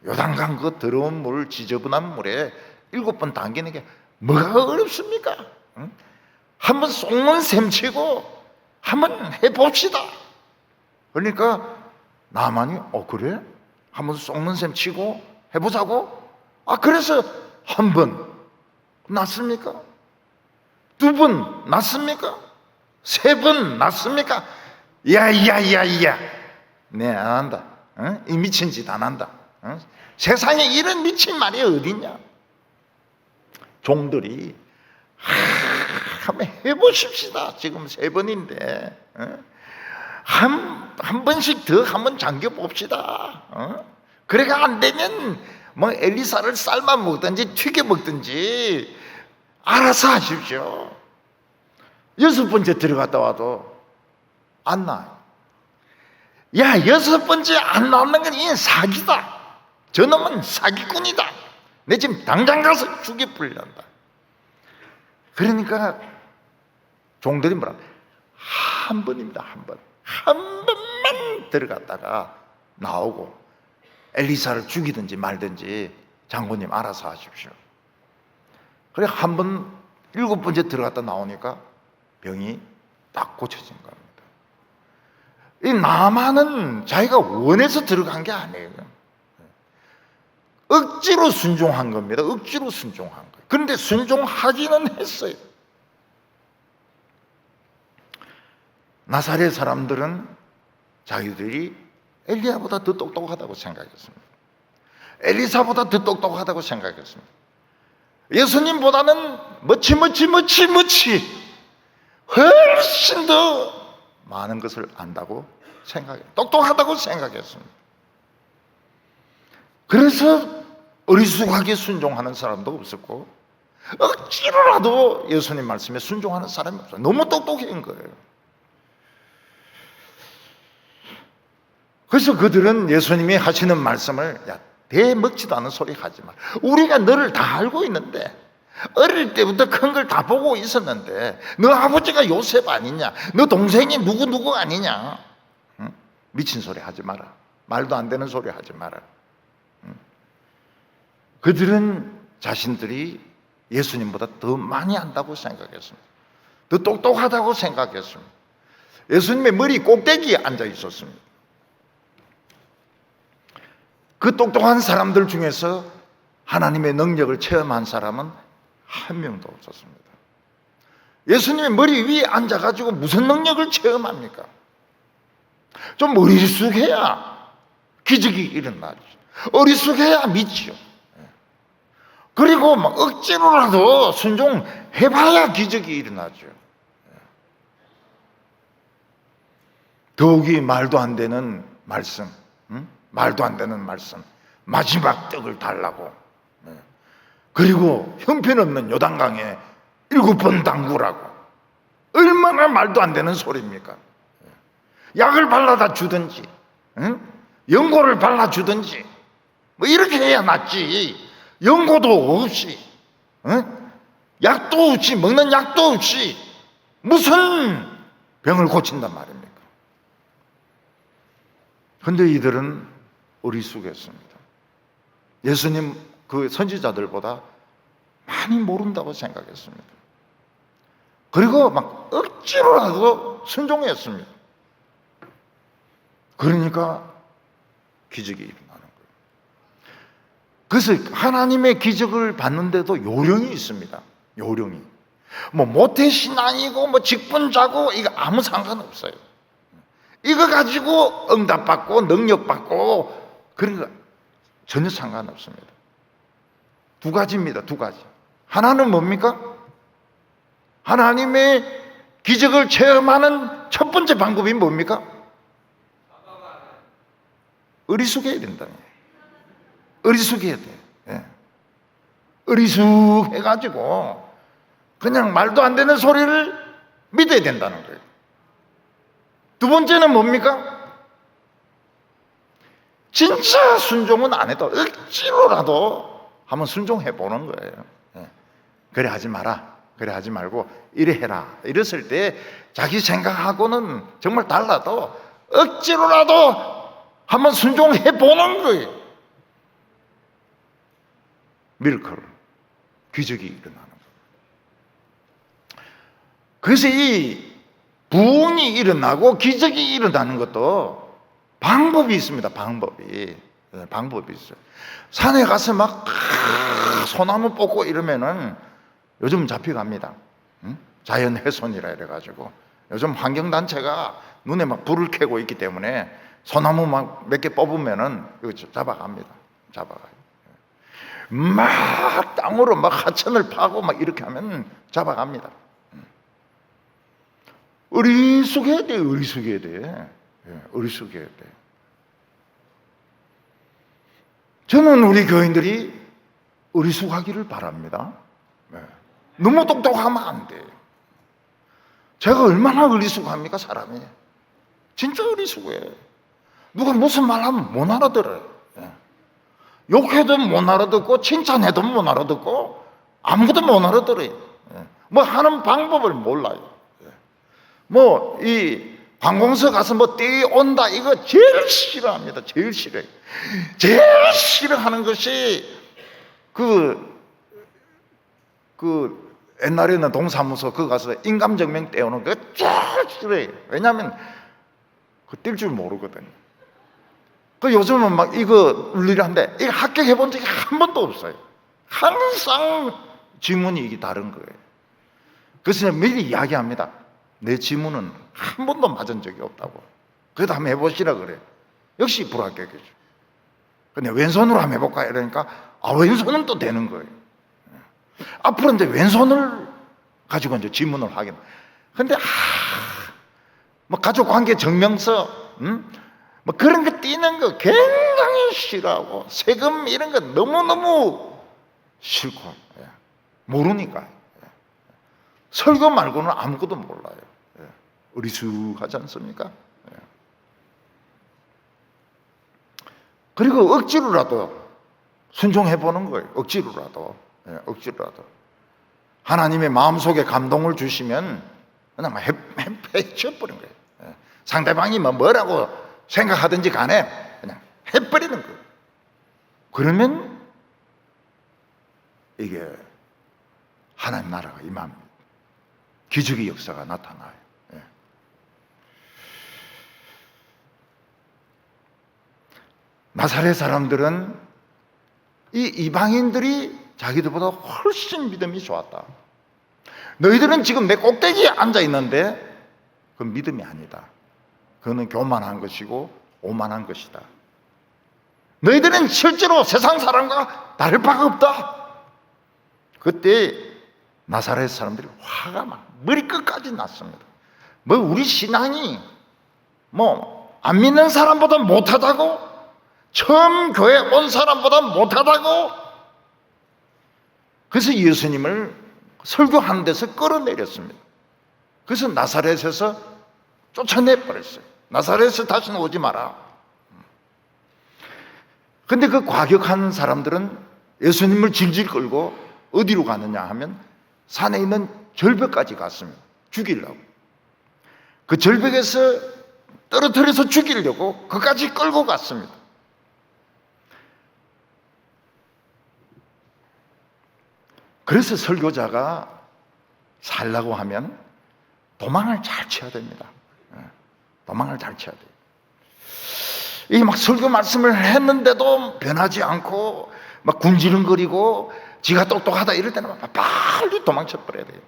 요단강 그 더러운 물, 지저분한 물에 7번 담기는 게 뭐가 어렵습니까? 응? 한번 쏙문 셈치고 한번 해봅시다. 그러니까 나만이 그래? 한번 쏙문 셈치고 해보자고? 그래서 한 번 났습니까? 2번 났습니까? 3번 났습니까? 야야야야, 네, 안 한다. 응? 이 미친 짓 안 한다. 응? 세상에 이런 미친 말이 어딨냐? 종들이 한번 해보십시다. 지금 3번인데 한 번씩 더 한번 잠겨봅시다. 그래가 안 되면 뭐 엘리사를 삶아 먹든지 튀겨 먹든지 알아서 하십시오. 6번째 들어갔다 와도 안 나와요. 야, 6번째 안 나오는 건 이 사기다. 저놈은 사기꾼이다. 내 지금 당장 가서 죽여 풀린다. 그러니까 종들이 뭐라, 한 번입니다. 한 번만 들어갔다가 나오고 엘리사를 죽이든지 말든지 장군님 알아서 하십시오. 그래 한 번 7번째 들어갔다 나오니까 병이 딱 고쳐진 겁니다. 이 나만은 자기가 원해서 들어간 게 아니에요. 억지로 순종한 겁니다. 억지로 순종한 거예요. 그런데 순종하기는 했어요. 나사렛 사람들은 자기들이 엘리야보다 더 똑똑하다고 생각했습니다. 엘리사보다 더 똑똑하다고 생각했습니다. 예수님보다는 머치 훨씬 더 많은 것을 안다고 똑똑하다고 생각했습니다. 그래서 어리숙하게 순종하는 사람도 없었고 억지로라도 예수님 말씀에 순종하는 사람이 없어요. 너무 똑똑한 거예요. 그래서 그들은 예수님이 하시는 말씀을 대먹지도 않은 소리 하지 마. 우리가 너를 다 알고 있는데 어릴 때부터 큰 걸 다 보고 있었는데 너 아버지가 요셉 아니냐? 너 동생이 누구 아니냐? 응? 미친 소리 하지 마라. 말도 안 되는 소리 하지 마라. 응? 그들은 자신들이 예수님보다 더 많이 안다고 생각했습니다. 더 똑똑하다고 생각했습니다. 예수님의 머리 꼭대기에 앉아 있었습니다. 그 똑똑한 사람들 중에서 하나님의 능력을 체험한 사람은 한 명도 없었습니다. 예수님의 머리 위에 앉아가지고 무슨 능력을 체험합니까? 좀 어리숙해야 기적이 일어나죠. 어리숙해야 믿죠. 그리고 막 억지로라도 순종해봐야 기적이 일어나죠. 더욱이 말도 안 되는 말씀, 말도 안 되는 말씀, 마지막 떡을 달라고, 그리고 형편없는 요단강에 7번 담그라고. 얼마나 말도 안 되는 소리입니까? 약을 발라다 주든지 연고를 발라주든지 뭐 이렇게 해야 낫지. 연고도 없이 약도 없이 먹는 약도 없이 무슨 병을 고친단 말입니까? 그런데 이들은 어리숙했습니다. 예수님 그 선지자들보다 많이 모른다고 생각했습니다. 그리고 막 억지로라도 순종했습니다. 그러니까 기적이 일어나는 거예요. 그래서 하나님의 기적을 봤는데도 요령이 있습니다. 요령이. 뭐 모태신앙이고 뭐 직분자고 이거 아무 상관없어요. 이거 가지고 응답받고 능력받고 그런 거 전혀 상관없습니다. 2가지입니다. 2가지. 하나는 뭡니까? 하나님의 기적을 체험하는 첫 번째 방법이 뭡니까? 어리숙해야 된다. 어리숙해야 돼. 예. 어리숙해가지고 그냥 말도 안 되는 소리를 믿어야 된다는 거예요. 2번째는 뭡니까? 진짜 순종은 안 해도 억지로라도 한번 순종해 보는 거예요. 그래 하지 마라, 그래 하지 말고 이래 해라. 이랬을 때 자기 생각하고는 정말 달라도 억지로라도 한번 순종해 보는 거예요. 미러클, 기적이 일어나는 거예요. 그래서 이 부흥이 일어나고 기적이 일어나는 것도 방법이 있습니다. 방법이 있어요. 산에 가서 막 소나무 뽑고 이러면은 요즘 잡혀갑니다. 자연 훼손이라 이래가지고 요즘 환경단체가 눈에 막 불을 켜고 있기 때문에 소나무 막 몇 개 뽑으면은 이거 잡아갑니다. 잡아가요. 막 땅으로 막 하천을 파고 막 이렇게 하면 잡아갑니다. 어리숙해야 돼, 어리숙해야 돼. 어리숙해야 돼. 저는 우리 교인들이 어리숙하기를 바랍니다. 너무 똑똑하면 안 돼요. 제가 얼마나 어리숙합니까, 사람이? 진짜 어리숙해. 누가 무슨 말 하면 못 알아들어요. 욕해도 못 알아듣고, 칭찬해도 못 알아듣고, 아무것도 못 알아들어요. 뭐 하는 방법을 몰라요. 뭐, 이 관공서 가서 뭐 뛰어온다, 이거 제일 싫어합니다. 제일 싫어요. 제일 싫어하는 것이 옛날에는 동사무소 그거 가서 인감증명 떼오는 거 제일 싫어요. 왜냐하면 그 뛸 줄 모르거든요. 그 요즘은 막 이거 울리란데 이거 합격해 본 적이 한 번도 없어요. 항상 지문이 다른 거예요. 그래서 미리 이야기합니다. 내 지문은 한 번도 맞은 적이 없다고. 그래도 한번 해보시라 그래. 역시 불합격이죠. 근데 왼손으로 한번 해볼까 이러니까 왼손은 또 되는 거예요. 앞으로 이제 왼손을 가지고 이제 지문을 확인. 근데 뭐 가족 관계 증명서, 뭐 그런 거 띄는 거 굉장히 싫어하고 세금 이런 거 너무너무 싫고 모르니까 설교 말고는 아무것도 몰라요. 어리숙하지 않습니까? 그리고 억지로라도 순종해 보는 거예요. 억지로라도. 하나님의 마음속에 감동을 주시면 그냥 해쳐버린 거예요. 상대방이 뭐라고 생각하든지 간에 그냥 해버리는 거예요. 그러면 이게 하나님 나라가 임합니다. 기적의 역사가 나타나요. 나사렛 사람들은 이 이방인들이 자기들보다 훨씬 믿음이 좋았다. 너희들은 지금 내 꼭대기에 앉아 있는데 그건 믿음이 아니다. 그거는 교만한 것이고 오만한 것이다. 너희들은 실제로 세상 사람과 다를 바가 없다. 그때 나사렛 사람들이 화가 막 머리끝까지 났습니다. 뭐 우리 신앙이 뭐 안 믿는 사람보다 못하다고? 처음 교회 온 사람보다 못하다고? 그래서 예수님을 설교하는 데서 끌어내렸습니다. 그래서 나사렛에서 쫓아내버렸어요. 나사렛에서 다시는 오지 마라. 근데 그 과격한 사람들은 예수님을 질질 끌고 어디로 가느냐 하면 산에 있는 절벽까지 갔습니다. 죽이려고. 그 절벽에서 떨어뜨려서 죽이려고 그까지 끌고 갔습니다. 그래서 설교자가 살라고 하면 도망을 잘 쳐야 됩니다. 도망을 잘 쳐야 돼요. 이 막 설교 말씀을 했는데도 변하지 않고 막 군지렁거리고 지가 똑똑하다 이럴 때는 빨리 도망쳐 버려야 돼요.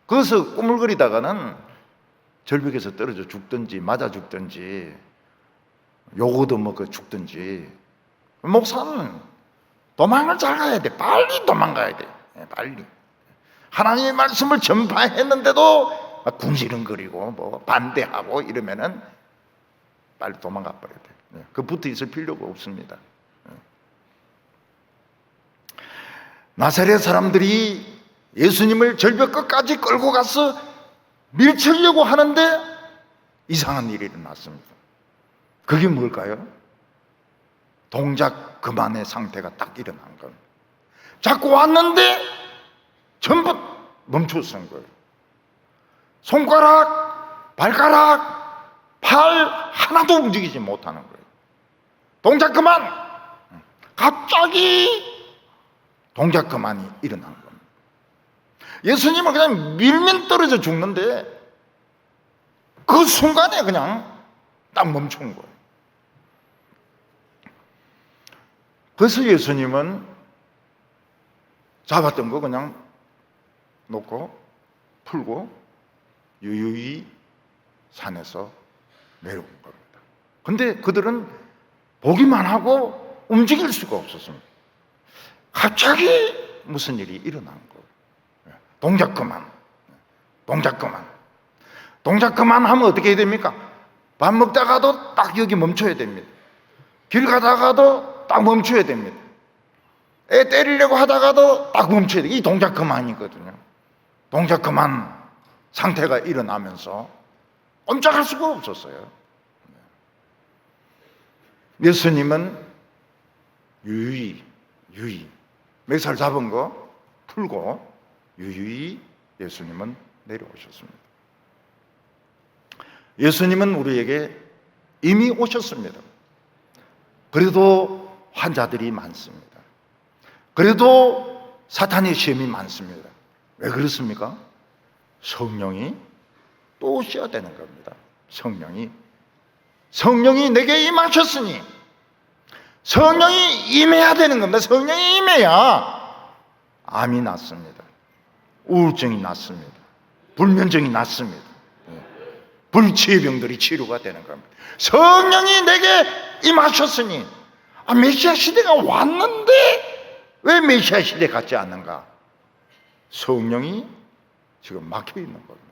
그래서 꾸물거리다가는 절벽에서 떨어져 죽든지 맞아 죽든지 욕 얻어먹어 죽든지. 목사는 도망을 잘 가야 돼. 빨리 도망가야 돼. 빨리. 하나님의 말씀을 전파했는데도 궁시렁거리고 뭐 반대하고 이러면은 빨리 도망가 버려야 돼. 그 붙어 있을 필요가 없습니다. 나사렛 사람들이 예수님을 절벽 끝까지 끌고 가서 밀치려고 하는데 이상한 일이 일어났습니다. 그게 뭘까요? 동작 그만의 상태가 딱 일어난 겁니다. 자꾸 왔는데 전부 멈춰선 거예요. 손가락, 발가락, 팔 하나도 움직이지 못하는 거예요. 동작 그만! 갑자기 동작 그만이 일어난 겁니다. 예수님은 그냥 밀면 떨어져 죽는데 그 순간에 그냥 딱 멈춘 거예요. 그래서 예수님은 잡았던 거 그냥 놓고 풀고 유유히 산에서 내려온 겁니다. 근데 그들은 보기만 하고 움직일 수가 없었습니다. 갑자기 무슨 일이 일어난 거예요. 동작 그만, 동작 그만. 동작 그만 하면 어떻게 해야 됩니까? 밥 먹다가도 딱 여기 멈춰야 됩니다. 길 가다가도 딱 멈춰야 됩니다. 애 때리려고 하다가도 딱 멈춰야 돼요. 이 동작 그만이거든요. 동작 그만 상태가 일어나면서 꼼짝할 수가 없었어요. 예수님은 유유히 멱살 잡은 거 풀고 유유히 예수님은 내려오셨습니다. 예수님은 우리에게 이미 오셨습니다. 그래도 환자들이 많습니다. 그래도 사탄의 시험이 많습니다. 왜 그렇습니까? 성령이 또 오셔야 되는 겁니다. 성령이 내게 임하셨으니 성령이 임해야 되는 겁니다. 성령이 임해야 암이 낫습니다. 우울증이 낫습니다. 불면증이 낫습니다. 불치의 병들이 치료가 되는 겁니다. 성령이 내게 임하셨으니 메시아 시대가 왔는데 왜 메시아 시대 같지 않는가? 성령이 지금 막혀 있는 겁니다.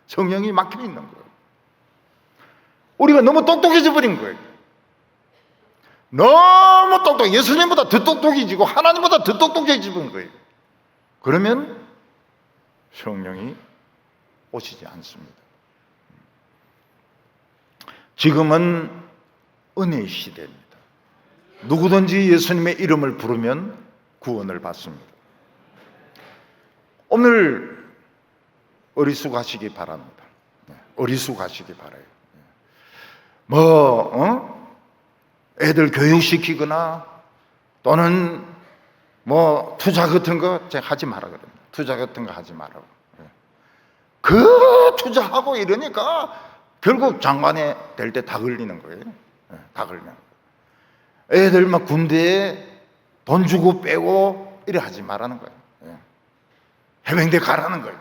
성령이 막혀 있는 거예요. 우리가 너무 똑똑해져 버린 거예요. 너무 똑똑해. 예수님보다 더 똑똑해지고 하나님보다 더 똑똑해져 버린 거예요. 그러면 성령이 오시지 않습니다. 지금은 은혜의 시대입니다. 누구든지 예수님의 이름을 부르면 구원을 받습니다. 오늘 어리숙하시기 바랍니다. 어리숙하시기 바라요. 애들 교육시키거나 또는 투자 같은 거 제가 하지 마라 그럽니다. 투자 같은 거 하지 말라고. 그 투자하고 이러니까 결국 장관에 될 때 다 걸리는 거예요. 다 걸리는 거예요. 애들 막 군대에 돈 주고 빼고 이래 하지 말라는 거예요. 해병대 가라는 거예요.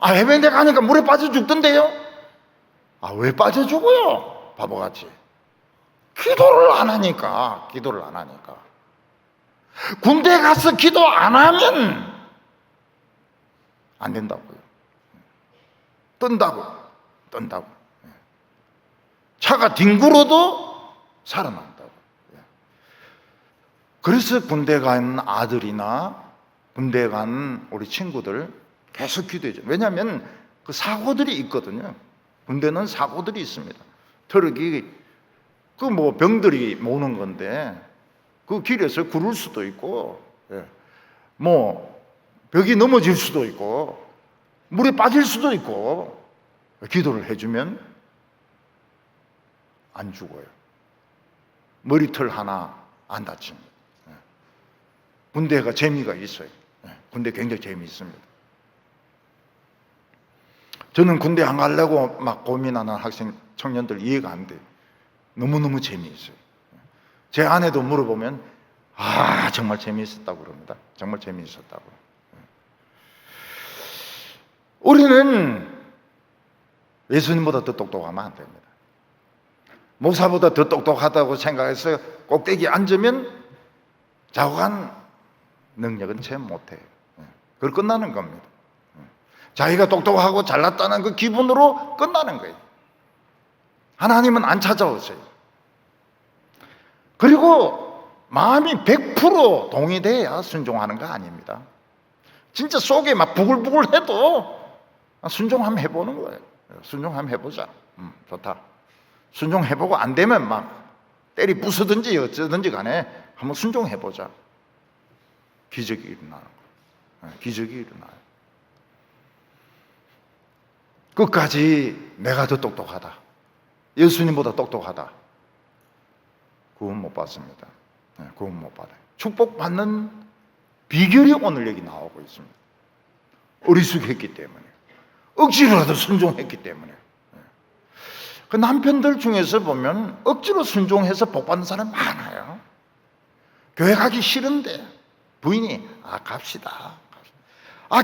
해병대 가니까 물에 빠져 죽던데요? 왜 빠져 죽어요? 바보같이. 기도를 안 하니까. 군대 가서 기도 안 하면 안 된다고요. 뜬다고. 차가 뒹굴어도 살아난다고. 그래서 군대 간 아들이나 군대 간 우리 친구들 계속 기도해줘. 왜냐하면 그 사고들이 있거든요. 군대는 사고들이 있습니다. 트럭이 병들이 모는 건데 그 길에서 구를 수도 있고, 벽이 넘어질 수도 있고, 물에 빠질 수도 있고, 기도를 해주면 안 죽어요. 머리털 하나 안 다칩니다. 군대가 재미가 있어요. 군대 굉장히 재미있습니다. 저는 군대 안 가려고 막 고민하는 청년들 이해가 안 돼요. 너무너무 재미있어요. 제 아내도 물어보면 정말 재미있었다고 그럽니다. 정말 재미있었다고. 우리는 예수님보다 더 똑똑하면 안 됩니다. 목사보다 더 똑똑하다고 생각해서 꼭대기에 앉으면 자고간 능력은 채 못해요. 그걸 끝나는 겁니다. 자기가 똑똑하고 잘났다는 그 기분으로 끝나는 거예요. 하나님은 안 찾아오세요. 그리고 마음이 100% 동의돼야 순종하는 거 아닙니다. 진짜 속에 막 부글부글 해도 순종 한번 해보는 거예요. 순종 한번 해보자. 좋다. 순종 해보고 안 되면 막 때리 부수든지 어쩌든지 간에 한번 순종해보자. 기적이 일어나는 거예요. 기적이 일어나요. 끝까지 내가 더 똑똑하다, 예수님보다 똑똑하다, 구원 못 받습니다. 구원 못 받아요. 축복받는 비결이 오늘 여기 나오고 있습니다. 어리숙했기 때문에, 억지로라도 순종했기 때문에. 그 남편들 중에서 보면 억지로 순종해서 복 받는 사람 많아요. 교회 가기 싫은데 부인이 갑시다.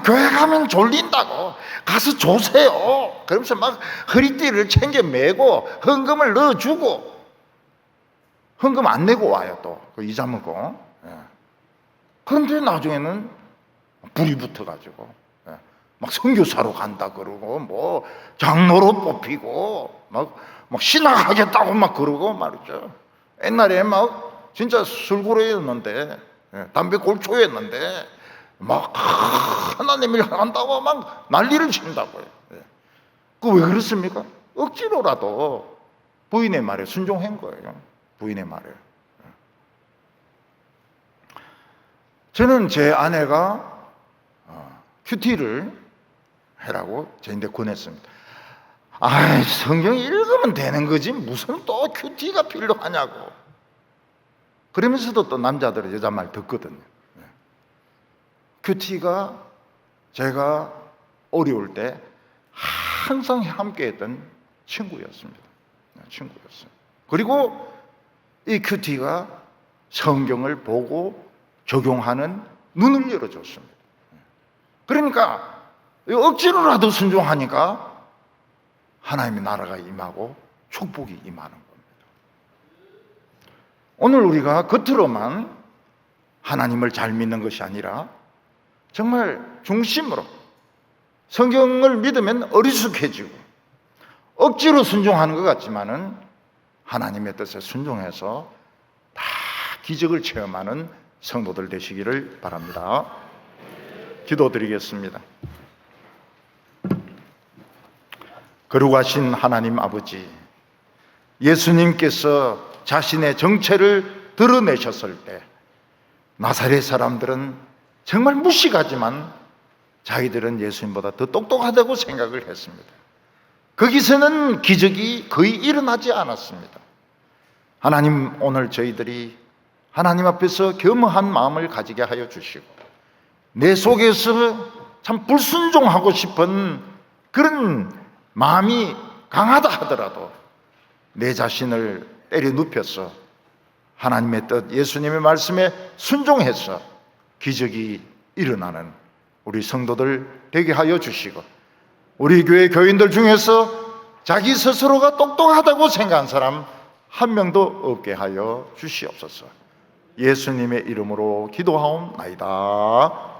교회 가면 졸린다고 가서 조세요. 그러면서 막 허리띠를 챙겨 메고 헌금을 넣어주고, 헌금 안 내고 와요. 또 그 이자 먹고. 그런데 나중에는 불이 붙어가지고 막 선교사로 간다 그러고, 뭐 장로로 뽑히고, 막 신학하겠다고 막 그러고 말이죠. 옛날에 막 진짜 술고래였는데, 담배 골초였는데 막 하나님 일 한다고 막 난리를 친다고요. 그 왜 그렇습니까? 억지로라도 부인의 말에 순종한 거예요. 부인의 말에. 저는 제 아내가 큐티를 해라고 저한테 권했습니다. 성경 읽으면 되는 거지 무슨 또 큐티가 필요하냐고. 그러면서도 또 남자들은 여자 말 듣거든요. 큐티가 제가 어려울 때 항상 함께했던 친구였습니다. 친구였어요. 그리고 이 큐티가 성경을 보고 적용하는 눈을 열어줬습니다. 그러니까 억지로라도 순종하니까 하나님의 나라가 임하고 축복이 임하는 겁니다. 오늘 우리가 겉으로만 하나님을 잘 믿는 것이 아니라 정말 중심으로 성경을 믿으면 어리숙해지고 억지로 순종하는 것 같지만은 하나님의 뜻에 순종해서 다 기적을 체험하는 성도들 되시기를 바랍니다. 기도드리겠습니다. 거룩하신 하나님 아버지, 예수님께서 자신의 정체를 드러내셨을 때 나사렛 사람들은 정말 무식하지만 자기들은 예수님보다 더 똑똑하다고 생각을 했습니다. 거기서는 기적이 거의 일어나지 않았습니다. 하나님, 오늘 저희들이 하나님 앞에서 겸허한 마음을 가지게 하여 주시고 내 속에서 참 불순종하고 싶은 그런 마음이 강하다 하더라도 내 자신을 때려 눕혀서 하나님의 뜻, 예수님의 말씀에 순종해서 기적이 일어나는 우리 성도들 되게 하여 주시고, 우리 교회 교인들 중에서 자기 스스로가 똑똑하다고 생각한 사람 한 명도 없게 하여 주시옵소서. 예수님의 이름으로 기도하옵나이다.